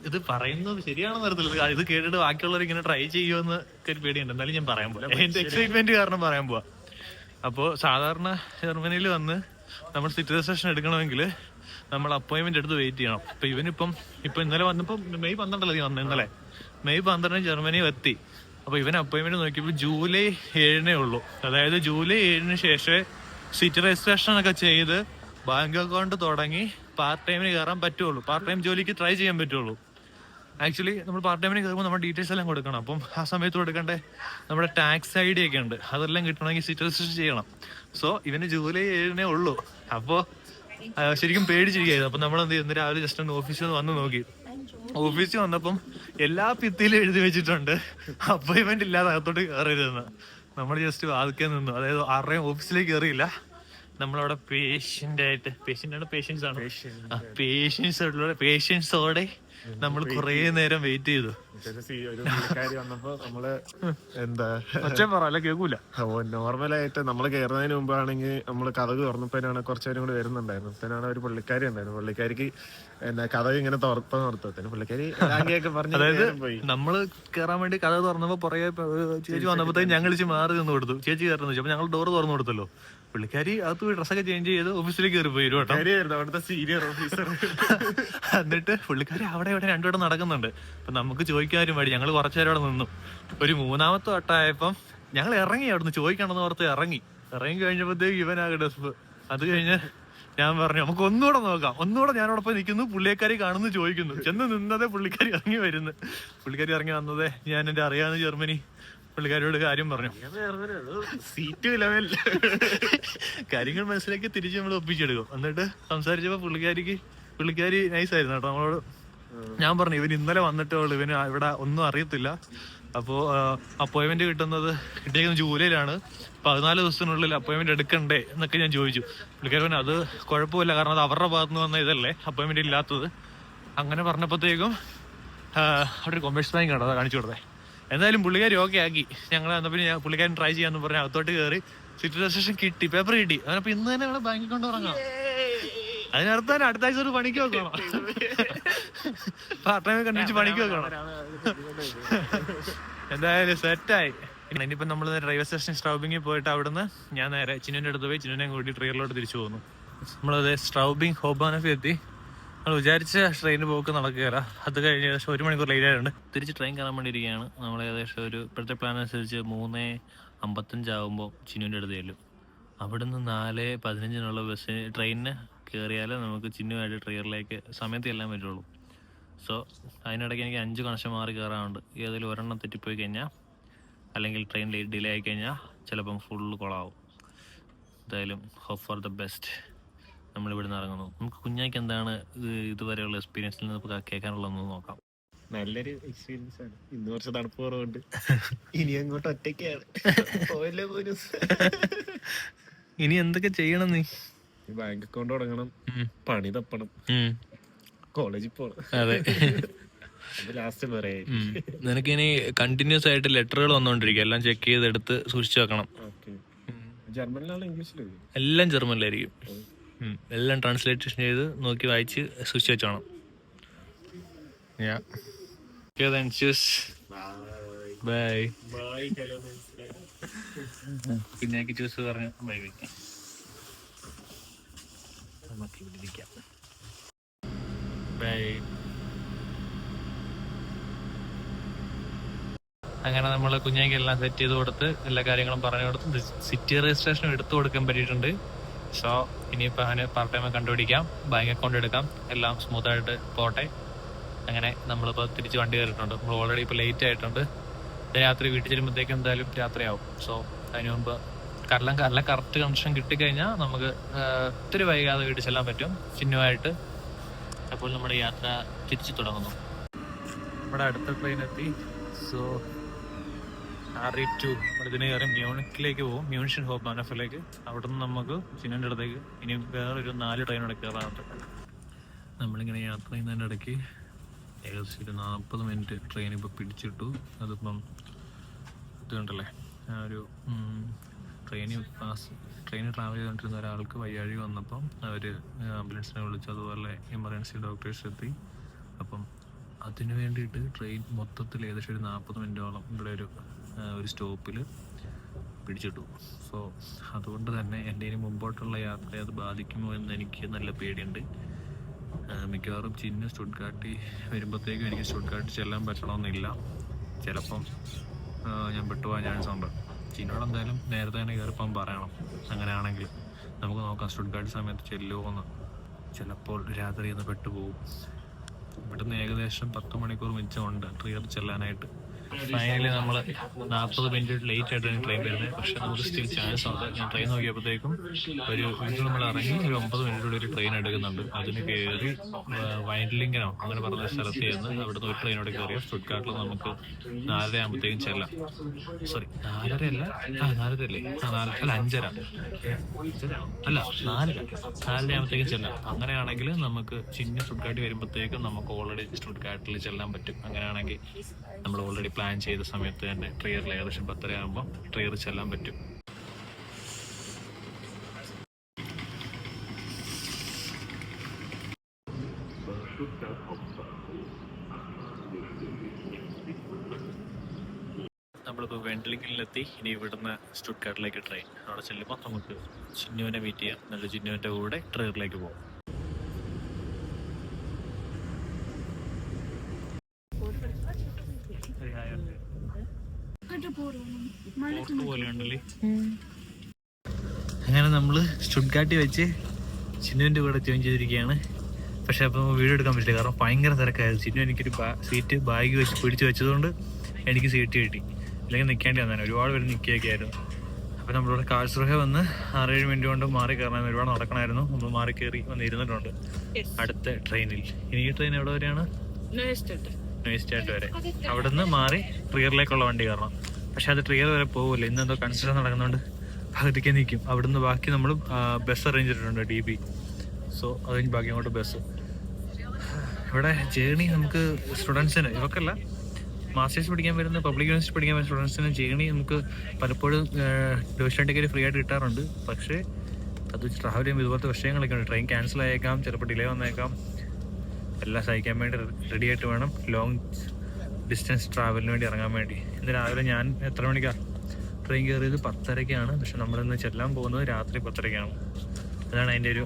ഇത് പറയുന്നത് ശരിയാണെന്ന് അറിയത്തില്ല. ഇത് കേട്ടിട്ട് ബാക്കിയുള്ളവർ ഇങ്ങനെ ട്രൈ ചെയ്യുമെന്ന് ഒരു പേടിയുണ്ട്. എന്തായാലും ഞാൻ പറയാൻ പോവാ, എന്റെ എക്സൈറ്റ്മെന്റ് കാരണം പറയാൻ പോവാ. അപ്പോൾ സാധാരണ ജർമ്മനിയിൽ വന്ന് നമ്മൾ സിറ്റി രജിസ്ട്രേഷൻ എടുക്കണമെങ്കിൽ നമ്മൾ അപ്പോയിന്റ്മെന്റ് എടുത്ത് വെയിറ്റ് ചെയ്യണം. ഇപ്പൊ ഇന്നലെ വന്നപ്പോൾ മെയ് 12 വന്നു. ഇന്നലെ മെയ് 12 ജർമ്മനി എത്തി. അപ്പൊ ഇവൻ അപ്പോയിന്റ്മെന്റ് നോക്കിയപ്പോൾ ജൂലൈ 7 ഉള്ളൂ. അതായത് ജൂലൈ 7 ശേഷമേ സിറ്റി രജിസ്ട്രേഷൻ ഒക്കെ ചെയ്ത് ബാങ്ക് അക്കൗണ്ട് തുടങ്ങി പാർട്ട് ടൈമിന് കയറാൻ പറ്റുള്ളൂ. പാർട്ട് ടൈം ജോലിക്ക് ട്രൈ ചെയ്യാൻ പറ്റുള്ളൂ. ആക്ച്വലി നമ്മൾ പാർട്ട് ടൈമിന് കയറുമ്പോൾ നമ്മുടെ ഡീറ്റെയിൽസ് എല്ലാം കൊടുക്കണം. അപ്പം ആ സമയത്ത് കൊടുക്കേണ്ട നമ്മുടെ ടാക്സ് ഐ ഡി ഒക്കെ ഉണ്ട്, അതെല്ലാം കിട്ടണമെങ്കിൽ സിറ്റി രജിസ്റ്റർ ചെയ്യണം. സോ ഇവന് ജൂലൈ 7 ഉള്ളൂ. അപ്പോൾ ശരിക്കും പേടിച്ചിരിക്കുകയായിരുന്നു. അപ്പം നമ്മൾ എന്ത് ചെയ്യുന്നു, രാവിലെ ജസ്റ്റ് ഒന്ന് ഓഫീസിൽ നിന്ന് വന്ന് നോക്കി. ഓഫീസിൽ വന്നപ്പം എല്ലാ ഭിത്തിയിലും എഴുതി വെച്ചിട്ടുണ്ട് അപ്പോയിൻമെന്റ് ഇല്ലാതെ അകത്തോട്ട് കയറരുതെന്ന്. നമ്മൾ ജസ്റ്റ് വാതിക്കെ നിന്നു. അതായത് ആരുടെയും ഓഫീസിലേക്ക് കയറിയില്ല. നമ്മളവിടെ പേഷ്യൻസോടെ നമ്മൾ കുറേ നേരം വെയിറ്റ് ചെയ്തു. വന്നപ്പോ നമ്മള് എന്താ പറയല്ല കേൾക്കൂല. നോർമലായിട്ട് നമ്മള് കയറുന്നതിന് മുമ്പാണെങ്കിൽ നമ്മള് കഥക് തുറന്നപ്പോഴാണ് കുറച്ചുപേരും കൂടി വരുന്നുണ്ടായിരുന്നു. അപ്പനാണ് ഒരു പുള്ളിക്കാരി ഉണ്ടായിരുന്നു. പുള്ളിക്കാരിക്ക് എന്താ കഥക് ഇങ്ങനെ തുറത്തത്തിന് പുള്ളിക്കാരി പറഞ്ഞു. അതായത് നമ്മള് കയറാൻ വേണ്ടി കഥ തുറന്നപ്പോ പുറകെ ചേച്ചി വന്നപ്പോഴത്തേക്കും ഞങ്ങൾ മാറി നിന്ന് കൊടുത്തു. ചേച്ചി കയറുന്നു വെച്ചു. അപ്പൊ ഞങ്ങൾ ഡോർ തുറന്നു കൊടുത്തല്ലോ. പുള്ളിക്കാരി അകത്ത് പോയി ഡ്രസ്സൊക്കെ ചേഞ്ച് ചെയ്ത് ഓഫീസിലേക്ക് കയറി പോയി അവിടുത്തെ സീനിയർ ഓഫീസർ. എന്നിട്ട് പുള്ളിക്കാരി അവിടെ ഇവിടെ രണ്ടുവട്ടം നടക്കുന്നുണ്ട്. അപ്പൊ നമുക്ക് ചോദിക്കാനും വേണ്ടി ഞങ്ങൾ കുറച്ചു നേരം അവിടെ നിന്നു. ഒരു 3ാമത്തെ വട്ടമായപ്പം ഞങ്ങൾ ഇറങ്ങി അവിടുന്ന് ചോദിക്കണമെന്ന് ഓർത്ത് ഇറങ്ങി കഴിഞ്ഞപ്പോഴത്തേക്ക് ഇവനാകെ ഡെസ്പ്. അത് കഴിഞ്ഞ് ഞാൻ പറഞ്ഞു നമുക്ക് ഒന്നുകൂടെ നോക്കാം. ഒന്നുകൂടെ ഞാനോടൊപ്പം നിൽക്കുന്നു. പുള്ളിക്കാരി കാണുന്നു, ചോദിക്കുന്നു. ചെന്ന് നിന്നതേ പുള്ളിക്കാരി ഇറങ്ങി വരുന്നു. പുള്ളിക്കാരി ഇറങ്ങി വന്നതേ ഞാൻ എന്റെ അറിയാവുന്ന ജർമ്മനി പുള്ളിക്കാരിയോട് കാര്യം പറഞ്ഞു. സീറ്റ് ലെവൽ കാര്യങ്ങൾ മനസ്സിലാക്കി തിരിച്ച് നമ്മൾ ഒപ്പിച്ചെടുക്കും. എന്നിട്ട് സംസാരിച്ചപ്പോ പുള്ളിക്കാരി നൈസായിരുന്നു കേട്ടോ നമ്മളോട്. ഞാൻ പറഞ്ഞു ഇവൻ ഇന്നലെ വന്നിട്ടേ ഉള്ളൂ, ഇവന് ഇവിടെ ഒന്നും അറിയത്തില്ല. അപ്പോൾ അപ്പോയിൻമെന്റ് കിട്ടിയിരിക്കുന്നത് ജൂലൈയിലാണ്. 14 ദിവസത്തിനുള്ളിൽ അപ്പോയിൻമെന്റ് എടുക്കണ്ടേ എന്നൊക്കെ ഞാൻ ചോദിച്ചു. പുള്ളിക്കാരി പറഞ്ഞു അത് കുഴപ്പമില്ല, കാരണം അത് അവരുടെ ഭാഗത്തുനിന്ന് വന്ന ഇതല്ലേ അപ്പോയിൻമെന്റ് ഇല്ലാത്തത്. അങ്ങനെ പറഞ്ഞപ്പോഴത്തേക്കും അവിടെ ഒരു കൊമേഴ്സ് ബാങ്ക് ആണ്, അത് കാണിച്ചു കൊടുത്തേ. എന്തായാലും പുള്ളിക്കാരി ഓക്കെ ആക്കി. ഞങ്ങൾ പിന്നെ പുള്ളിക്കാരൻ ട്രൈ ചെയ്യാന്ന് പറഞ്ഞ് അകത്തോട്ട് കയറി സിറ്റി രജിസ്ട്രേഷൻ കിട്ടി, പേപ്പർ കിട്ടി. അതിനപ്പോ ഇന്ന് തന്നെ ഞങ്ങൾ ബാങ്കിൽ കൊണ്ട് ഇറങ്ങാം. അതിനർത്ഥം അടുത്ത ആഴ്ച ഒരു പണിക്ക് വെക്കണം. പാർട്ട് ടൈം കണ്ടിച്ച് പണിക്ക് വെക്കണം. എന്തായാലും സെറ്റായി. ഇനിയിപ്പോ നമ്മള് റെയിൽവേ സ്റ്റേഷൻ സ്ട്രൗബിങ്ങിൽ പോയിട്ട് അവിടുന്ന് ഞാൻ നേരെ ചിന്നുവിന്റെ അടുത്ത് പോയി ചിന്നുവിനെ കൂടി ട്രിയറിലോട്ട് തിരിച്ചു പോകുന്നു. നമ്മളത് സ്ട്രൗബിങ് ഹോബാനഫി എത്തി. നമ്മൾ വിചാരിച്ച ട്രെയിൻ പോക്ക് നടക്കുകയില്ല. അത് കഴിഞ്ഞ് ഏകദേശം 1 മണിക്കൂർ ലേറ്റ് ആയിട്ടുണ്ട്. തിരിച്ച് ട്രെയിൻ കയറാൻ വേണ്ടിയിരിക്കുകയാണ്. നമ്മൾ ഏകദേശം ഇപ്പോഴത്തെ പ്ലാൻ അനുസരിച്ച് 3:55 ആകുമ്പോൾ ചിന്നുവിൻ്റെ അടുത്ത് ചെല്ലും. അവിടുന്ന് 4:15 ബസ് ട്രെയിനിന് കയറിയാലേ നമുക്ക് ചിന്നുമായിട്ട് ട്രെയിനിലേക്ക് സമയത്ത് ചെല്ലാൻ പറ്റുള്ളൂ. സോ അതിനിടയ്ക്ക് എനിക്ക് 5 കണക്ഷൻ മാറി കയറാറുണ്ട്. ഏതെങ്കിലും ഒരെണ്ണം തെറ്റിപ്പോയി കഴിഞ്ഞാൽ അല്ലെങ്കിൽ ട്രെയിൻ ഡിലേ ആയി കഴിഞ്ഞാൽ ചിലപ്പം ഫുള്ള് കുളമാവും. എന്തായാലും ഹോപ്പ് ഫോർ ദ ബെസ്റ്റ്. നമ്മളിവിടുന്ന് ഇറങ്ങുന്നു. നമുക്ക് കുഞ്ഞാക്ക് എന്താണ് ഇതുവരെയുള്ള എക്സ്പീരിയൻസിൽ നിന്ന് കേൾക്കാനുള്ളതെന്ന് നോക്കാം. നല്ലൊരു എക്സ്പീരിയൻസ് ആണ്. ഇന്ന് കുറച്ച് തണുപ്പ് കുറവുണ്ട്. ഇനി അങ്ങോട്ട് ഒറ്റയ്ക്കാണ്. ഇനി എന്തൊക്കെ ചെയ്യണം? നീ ബാങ്ക് അക്കൗണ്ട് തുടങ്ങണം, പണി തപ്പണം, കോളേജിൽ പോണം. അതെ, ലാസ്റ്റ് പറയാം. നിനക്കിനി കണ്ടിന്യൂസ് ആയിട്ട് ലെറ്ററുകൾ വന്നോണ്ടിരിക്കും. എല്ലാം ചെക്ക് ചെയ്തെടുത്ത് സൂക്ഷിച്ചു വെക്കണം. ജർമ്മനിലാണോ ഇംഗ്ലീഷിലോ? എല്ലാം ജർമ്മനിലായിരിക്കും. എല്ലാം ട്രാൻസ്ലേഷൻ ചെയ്ത് നോക്കി വായിച്ച് സൂക്ഷിച്ച് വെച്ചോണം. ബൈ. കുഞ്ഞാക്കി ചൂസ് പറഞ്ഞു ബൈ ബൈ. നമുക്ക് ഇവിടെ ഇരിക്കാം. ബൈ. അങ്ങനെ നമ്മൾ കുഞ്ഞാക്കി എല്ലാം സെറ്റ് ചെയ്ത് കൊടുത്ത് എല്ലാ കാര്യങ്ങളും പറഞ്ഞു കൊടുത്ത് സിറ്റി രജിസ്ട്രേഷനും എടുത്തു കൊടുക്കാൻ പറ്റിയിട്ടുണ്ട്. സോ ഇനിയിപ്പോൾ അവന് പാർട്ട് ടൈം കണ്ടുപിടിക്കാം, ബാങ്ക് അക്കൗണ്ട് എടുക്കാം, എല്ലാം സ്മൂത്തായിട്ട് പോട്ടെ. അങ്ങനെ നമ്മളിപ്പോൾ തിരിച്ച് വണ്ടി കയറിയിട്ടുണ്ട്. നമ്മൾ ഓൾറെഡി ഇപ്പോൾ ലേറ്റ് ആയിട്ടുണ്ട്. രാത്രി വീട്ടിൽ ചെല്ലുമ്പോഴത്തേക്കും എന്തായാലും രാത്രിയാവും. സോ അതിന് മുമ്പ് കറക്റ്റ് കണക്ഷൻ കിട്ടിക്കഴിഞ്ഞാൽ നമുക്ക് ഒത്തിരി വൈകാതെ വീട്ടിൽ ചെല്ലാൻ പറ്റും ചിഹ്നമായിട്ട്. അപ്പോൾ നമ്മുടെ യാത്ര തിരിച്ചു തുടങ്ങുന്നു. നമ്മുടെ അടുത്ത ട്രെയിൻ എത്തി. സോ RE2 നമ്മളിതിന് കയറി മ്യൂണിക്കിലേക്ക് പോകും, മ്യൂണിഷൻ ഹോബാനഫിലേക്ക്. അവിടെ നിന്ന് നമുക്ക് ചിഹ്നൻ്റെ അടുത്തേക്ക് ഇനി വേറൊരു 4 ട്രെയിനോടെ കയറാറുണ്ട്. നമ്മളിങ്ങനെ യാത്ര ചെയ്യുന്നതിൻ്റെ ഇടയ്ക്ക് ഏകദേശം ഒരു 40 മിനിറ്റ് ട്രെയിൻ ഇപ്പോൾ പിടിച്ചിട്ടു. അതിപ്പം ഇതുണ്ടല്ലേ, ആ ഒരു ട്രെയിൻ ട്രാവൽ ചെയ്തുകൊണ്ടിരുന്ന ഒരാൾക്ക് വയ്യാഴി വന്നപ്പം അവർ ആംബുലൻസിനെ വിളിച്ചു. അതുപോലെ എമർജൻസി ഡോക്ടേഴ്സ് എത്തി. അപ്പം അതിന് വേണ്ടിയിട്ട് ട്രെയിൻ മൊത്തത്തിൽ ഏകദേശം ഒരു 40 മിനിറ്റോളം ഇവിടെ ഒരു സ്റ്റോപ്പിൽ പിടിച്ചിട്ടു. സോ അതുകൊണ്ട് തന്നെ എൻ്റെ ഇനി മുമ്പോട്ടുള്ള യാത്രയെ അത് ബാധിക്കുമോ എന്ന് എനിക്ക് നല്ല പേടിയുണ്ട്. മിക്കവാറും ചിഹ്ന സ്റ്റുട്ട്ഗാർട്ടിൽ വരുമ്പോഴത്തേക്കും എനിക്ക് സ്റ്റുട്ട്ഗാർട്ടിൽ ചെല്ലാൻ പറ്റണമെന്നില്ല. ചിലപ്പം ഞാൻ പെട്ടുപോകാൻ ചാൻസ് ഉണ്ട്. ചിഹ്നോട് എന്തായാലും നേരത്തെ തന്നെ കയറിപ്പം പറയണം. അങ്ങനെയാണെങ്കിൽ നമുക്ക് നോക്കാം സ്റ്റുട്ട്ഗാർട്ട് സമയത്ത് ചെല്ലുമോ എന്ന്. ചിലപ്പോൾ രാത്രി ഒന്ന് പെട്ടുപോകും. ഇവിടുന്ന് ഏകദേശം 10 മണിക്കൂർ മിച്ചമുണ്ട് ട്രിയർ ചെല്ലാനായിട്ട്. ഫൈനലി നമ്മൾ 40 മിനിറ്റ് ലേറ്റ് ആയിട്ടാണ് ട്രെയിൻ വരുന്നത്. പക്ഷെ നമുക്ക് സ്റ്റിൽ ചാൻസ് ഉണ്ട്. ഞാൻ ട്രെയിൻ നോക്കിയപ്പോഴത്തേക്കും ഒരു വീട്ടിൽ നമ്മൾ ഇറങ്ങി ഒരു 9 മിനിറ്റുള്ള ഒരു ട്രെയിൻ എടുക്കുന്നുണ്ട്. അതിന് കയറി വൈൻഡ്ലിംഗനോ അങ്ങനെ പറഞ്ഞ സ്ഥലത്ത് ചെന്ന് അവിടുന്ന് ഒരു ട്രെയിനോട് കയറിയ ഫ്ലിപ്കാർട്ടിൽ നമുക്ക് 4:30 ആകുമ്പോഴത്തേക്കും ചെല്ലാം. സോറി 4:30 അല്ല, 4:30 അല്ലേ, അല്ല 5:30 അല്ല 4:30 ആകുമ്പോഴത്തേക്കും ചെല്ലാം. അങ്ങനെയാണെങ്കിൽ നമുക്ക് ചിന്ന ഫ്ലിപ്കാർട്ടിൽ വരുമ്പോഴത്തേക്കും നമുക്ക് ഓൾറെഡി ഫ്ലിപ്കാർട്ടിൽ ചെല്ലാൻ പറ്റും. അങ്ങനെയാണെങ്കിൽ നമ്മൾ ഓൾറെഡി പ്ലാൻ ചെയ്ത സമയത്ത് തന്നെ ട്രിയറിൽ ഏകദേശം 10:30 ആകുമ്പോൾ ട്രിയർ ചെല്ലാൻ പറ്റും. നമ്മളിപ്പോൾ വെൻഡ്ലിംഗിലെത്തി. ഇനി ഇവിടുന്ന് സ്റ്റുട്ട്ഗാർട്ടിലേക്ക് ട്രെയിൻ. അവിടെ ചെല്ലുമ്പോൾ നമുക്ക് ചിന്നുവിനെ മീറ്റ് ചെയ്യാം. എന്നിട്ട് ചിന്നുവിൻ്റെ കൂടെ ട്രിയറിലേക്ക് പോകും. അങ്ങനെ നമ്മൾ സ്റ്റുട്ട്ഗാർട്ടിൽ വെച്ച് ചിന്നുവിൻ്റെ കൂടെ ജോയിൻ ചെയ്തിരിക്കുകയാണ്. പക്ഷെ അപ്പോൾ വീഡിയോ എടുക്കാൻ പറ്റില്ല, കാരണം ഭയങ്കര തിരക്കായിരുന്നു. ചിന്നു എനിക്കൊരു സീറ്റ് ബാഗ് വെച്ച് പിടിച്ച് വെച്ചതുകൊണ്ട് എനിക്ക് സീറ്റ് കിട്ടി, അല്ലെങ്കിൽ നിൽക്കേണ്ടി വന്നേനെ. ഒരുപാട് പേര് നിൽക്കുകയൊക്കെ ആയിരുന്നു. അപ്പോൾ നമ്മളിവിടെ കാഴ്ചറഹ വന്ന് 6-7 മിനിറ്റ് കൊണ്ട് മാറി കയറണം. ഒരുപാട് നടക്കണമായിരുന്നു. നമ്മൾ മാറി കയറി വന്ന് ഇരുന്നിട്ടുണ്ട് അടുത്ത ട്രെയിനിൽ. ഇനി ഈ ട്രെയിൻ എവിടെ വരെയാണ്? നോയിസ്റ്റാറ്റ് വരെ. അവിടെ നിന്ന് മാറി ട്രിയറിലേക്കുള്ള വണ്ടി കയറണം. പക്ഷെ അത് ട്രിയർ വരെ പോകില്ല, ഇന്നെന്തോ കൺസ്ട്രക്ഷൻ നടക്കുന്നുണ്ട്, പകുതിക്ക് നിൽക്കും. അവിടുന്ന് ബാക്കി നമ്മൾ ബസ് അറേഞ്ച് ചെയ്തിട്ടുണ്ട്, DB. സോ അത് കഴിഞ്ഞ് ബാക്കി അങ്ങോട്ട് ബസ്. ഇവിടെ ജേണി നമുക്ക് സ്റ്റുഡൻസിന്, ഇവർക്കല്ല, മാസ്റ്റേഴ്സ് പഠിക്കാൻ വരുന്ന പബ്ലിക് യൂണിവേഴ്സിറ്റി പഠിക്കാൻ വരുന്ന സ്റ്റുഡൻസിന് ജേണി നമുക്ക് പലപ്പോഴും ട്യൂഷൻ ടിക്കറ്റ് ഫ്രീ ആയിട്ട് കിട്ടാറുണ്ട്. പക്ഷേ അത് ട്രാവൽ ചെയ്യുമ്പോൾ ഇതുപോലത്തെ വിഷയങ്ങളൊക്കെ ഉണ്ട്. ട്രെയിൻ ക്യാൻസൽ ആയേക്കാം, ചിലപ്പോൾ ഡിലേ വന്നേക്കാം. എല്ലാം സഹിക്കാൻ വേണ്ടി റെഡി ആയിട്ട് വേണം ലോങ് ഡിസ്റ്റൻസ് ട്രാവലിന് വേണ്ടി ഇറങ്ങാൻ വേണ്ടി. ഇന്ന് രാവിലെ ഞാൻ എത്ര മണിക്കാണ് ട്രെയിൻ കയറിയത്? 10:30-ക്കാണ്. പക്ഷെ നമ്മളിന്ന് ചെല്ലാൻ പോകുന്നത് രാത്രി 10:30-ക്കാണ്. അതാണ് അതിൻ്റെ ഒരു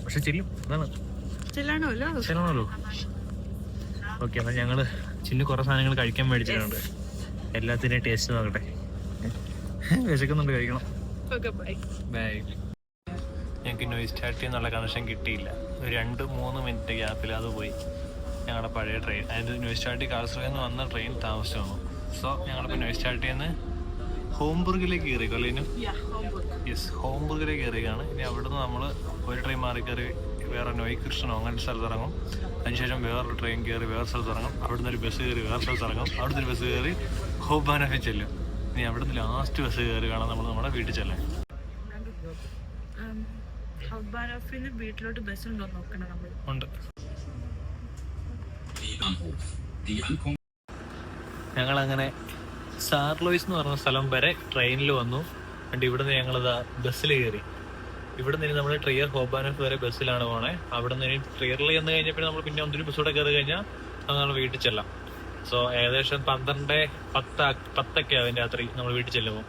പക്ഷെ ചെല്ലും, അതാണ് ചെല്ലണമല്ലോ. ഓക്കെ, എന്നാൽ ഞങ്ങൾ ചിന്നു കുറേ സാധനങ്ങൾ കഴിക്കാൻ മേടിച്ചിട്ടുണ്ട്. എല്ലാത്തിൻ്റെയും ടേസ്റ്റ് നോക്കട്ടെ. വിശക്കുന്നുണ്ട്, കഴിക്കണം. ബൈ. ഞങ്ങൾക്ക് നോയിസ്റ്റാറ്റിൽ നിന്നുള്ള കണക്ഷൻ കിട്ടിയില്ല. ഒരു 2-3 മിനിറ്റ് ഗ്യാപ്പിൽ അത് പോയി. ഞങ്ങളുടെ പഴയ ട്രെയിൻ, അതായത് നോയിസ്റ്റാറ്റി കാഴ്ചറയിൽ നിന്ന് വന്ന ട്രെയിൻ താമസിച്ചു വന്നു. സോ ഞങ്ങളിപ്പോൾ നോയിസ്റ്റാറ്റിൽ നിന്ന് ഹോംബുർഗിലേക്ക് കയറിക്കോ അല്ലേനും? യെസ്, ഹോംബുർഗിലേക്ക് കയറിയാണ്. ഇനി അവിടുന്ന് നമ്മൾ ഒരു ട്രെയിൻ മാറി കയറി വേറെ നോയ്കൃഷ്ണനോ അങ്ങനെ സ്ഥലത്ത് ഇറങ്ങും. അതിനുശേഷം വേറൊരു ട്രെയിൻ കയറി വേറെ സ്ഥലത്ത് ഇറങ്ങും. അവിടുന്ന് ഒരു ബസ് കയറി വേറെ സ്ഥലത്ത് ഇറങ്ങും. അവിടുന്ന് ഒരു ബസ് കയറി ഹോബാനഫിൽ ചെല്ലും. ഇനി അവിടുന്ന് ലാസ്റ്റ് ബസ് കയറി കാണാൻ നമ്മൾ നമ്മുടെ വീട്ടിൽ ചെല്ലാൻ. വീട്ടിലോട്ട് ബസ് ഉണ്ടോ നോക്കണം നമ്മൾ. ഉണ്ട്. ഞങ്ങളങ്ങനെ സാർലോയ്സ് എന്ന് പറഞ്ഞ സ്ഥലം വരെ ട്രെയിനിൽ വന്നു. എന്നിട്ട് ഇവിടുന്ന് ഞങ്ങളിതാ ബസ്സിൽ കയറി. ഇവിടുന്ന് ഇനി നമ്മൾ ട്രിയർ ഹോബാനഫ് വരെ ബസ്സിലാണ് പോണേ. അവിടെ നിന്ന് ഇനി ട്രിയറിൽ ചെന്ന് കഴിഞ്ഞപ്പോൾ നമ്മൾ പിന്നെ ഒന്നൊരു ബസ് കൂടെ കയറി കഴിഞ്ഞാൽ നമ്മൾ വീട്ടിൽ ചെല്ലാം. സോ ഏകദേശം 12-10 ആവും രാത്രി നമ്മൾ വീട്ടിൽ ചെല്ലുമ്പോൾ.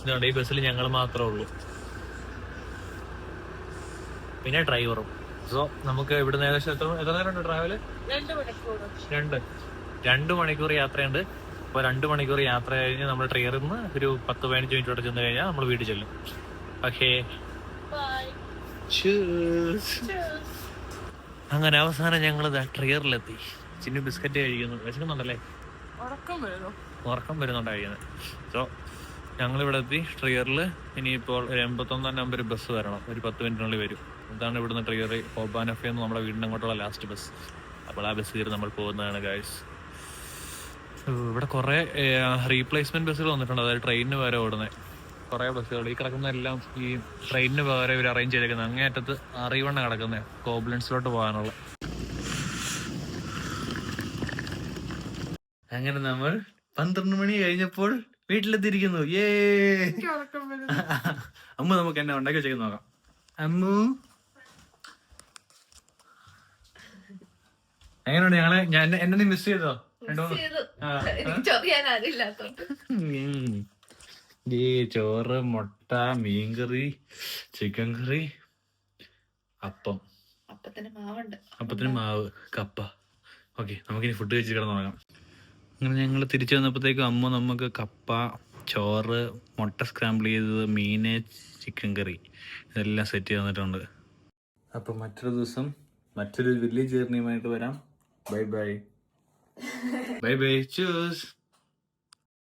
ഇതുകൊണ്ട് ഈ ബസ്സിൽ ഞങ്ങൾ മാത്രമേ ഉള്ളൂ, പിന്നെ ഡ്രൈവറും. സോ നമുക്ക് ഇവിടുന്ന് ഏകദേശം എത്ര നേരമുണ്ട് ട്രാവല്? 2 മണിക്കൂർ യാത്രയുണ്ട്. അപ്പോൾ 2 മണിക്കൂർ യാത്ര കഴിഞ്ഞ് നമ്മൾ ട്രിയറിൽ നിന്ന് ഒരു 10-15 മിനിറ്റോടെ ചെന്ന് കഴിഞ്ഞാൽ നമ്മൾ വീട്ടിൽ ചെല്ലും. പക്ഷേ അങ്ങനെ അവസാനം ഞങ്ങൾ ട്രിയറിലെത്തി. ചിന്നു ബിസ്ക്കറ്റ് കഴിക്കുന്നു. വിശക്കുന്നുണ്ടല്ലേ? ഉറക്കം വരുന്നുണ്ട് കഴിക്കുന്നത്. സോ ഞങ്ങളിവിടെ എത്തി ട്രിയറിൽ. ഇനിയിപ്പോൾ ഒരു 81 നമ്പർ ബസ് വരണം, ഒരു 10 മിനിറ്റിനുള്ളിൽ വരും. ഇതാണ് ഇവിടുന്ന് ട്രിയർ ഹോബാനഫ് എന്ന് നമ്മുടെ വീടിൻ്റെ അങ്ങോട്ടുള്ള ലാസ്റ്റ് ബസ്. അപ്പോൾ ആ ബസ് കയറി നമ്മൾ പോകുന്നതാണ് ഗൈസ്. ഇവിടെ കുറേ റീപ്ലേസ്മെൻറ്റ് ബസ്സുകൾ വന്നിട്ടുണ്ട്, അതായത് ട്രെയിനിന് പകരം ഓടുന്നത് കുറേ ബസ്സുകൾ. ഈ കിടക്കുന്ന എല്ലാം ഈ ട്രെയിനിന് പകരം ഇവർ അറേഞ്ച് ചെയ്തേക്കുന്നത്. അങ്ങേയറ്റത്ത് അറിവണ്ണ കിടക്കുന്നത് കോബ്ലൻസിലോട്ട് പോകാനുള്ള. അങ്ങനെ നമ്മൾ 12 മണി കഴിഞ്ഞപ്പോൾ വീട്ടിലെത്തിയിരിക്കുന്നു. അമ്മ നമുക്ക് എന്നെ ഉണ്ടാക്കി വെച്ചേക്ക് നോക്കാം. അമ്മു എങ്ങനെയുണ്ട്? എന്നെ നീ മിസ് ചെയ്തോ? ചോറ്, മുട്ട, മീൻകറി, ചിക്കൻ കറി, അപ്പത്തിന് മാവ്, കപ്പ. ഓക്കെ, നമുക്കിനി ഫുഡ് കഴിച്ച് കിടന്നു തുടങ്ങാം. അങ്ങനെ ഞങ്ങൾ തിരിച്ചു വന്നപ്പോഴത്തേക്കും അമ്മ നമുക്ക് കപ്പ, ചോറ്, മുട്ട സ്ക്രാമ്പിൾ ചെയ്തത്, മീന്, ചിക്കൻ കറി ഇതെല്ലാം സെറ്റ് ചെയ്ത് തന്നിട്ടുണ്ട്. അപ്പം മറ്റൊരു ദിവസം മറ്റൊരു വലിയ ജേർണിയുമായിട്ട് വരാം. Bye bye. Bye bye. Choose.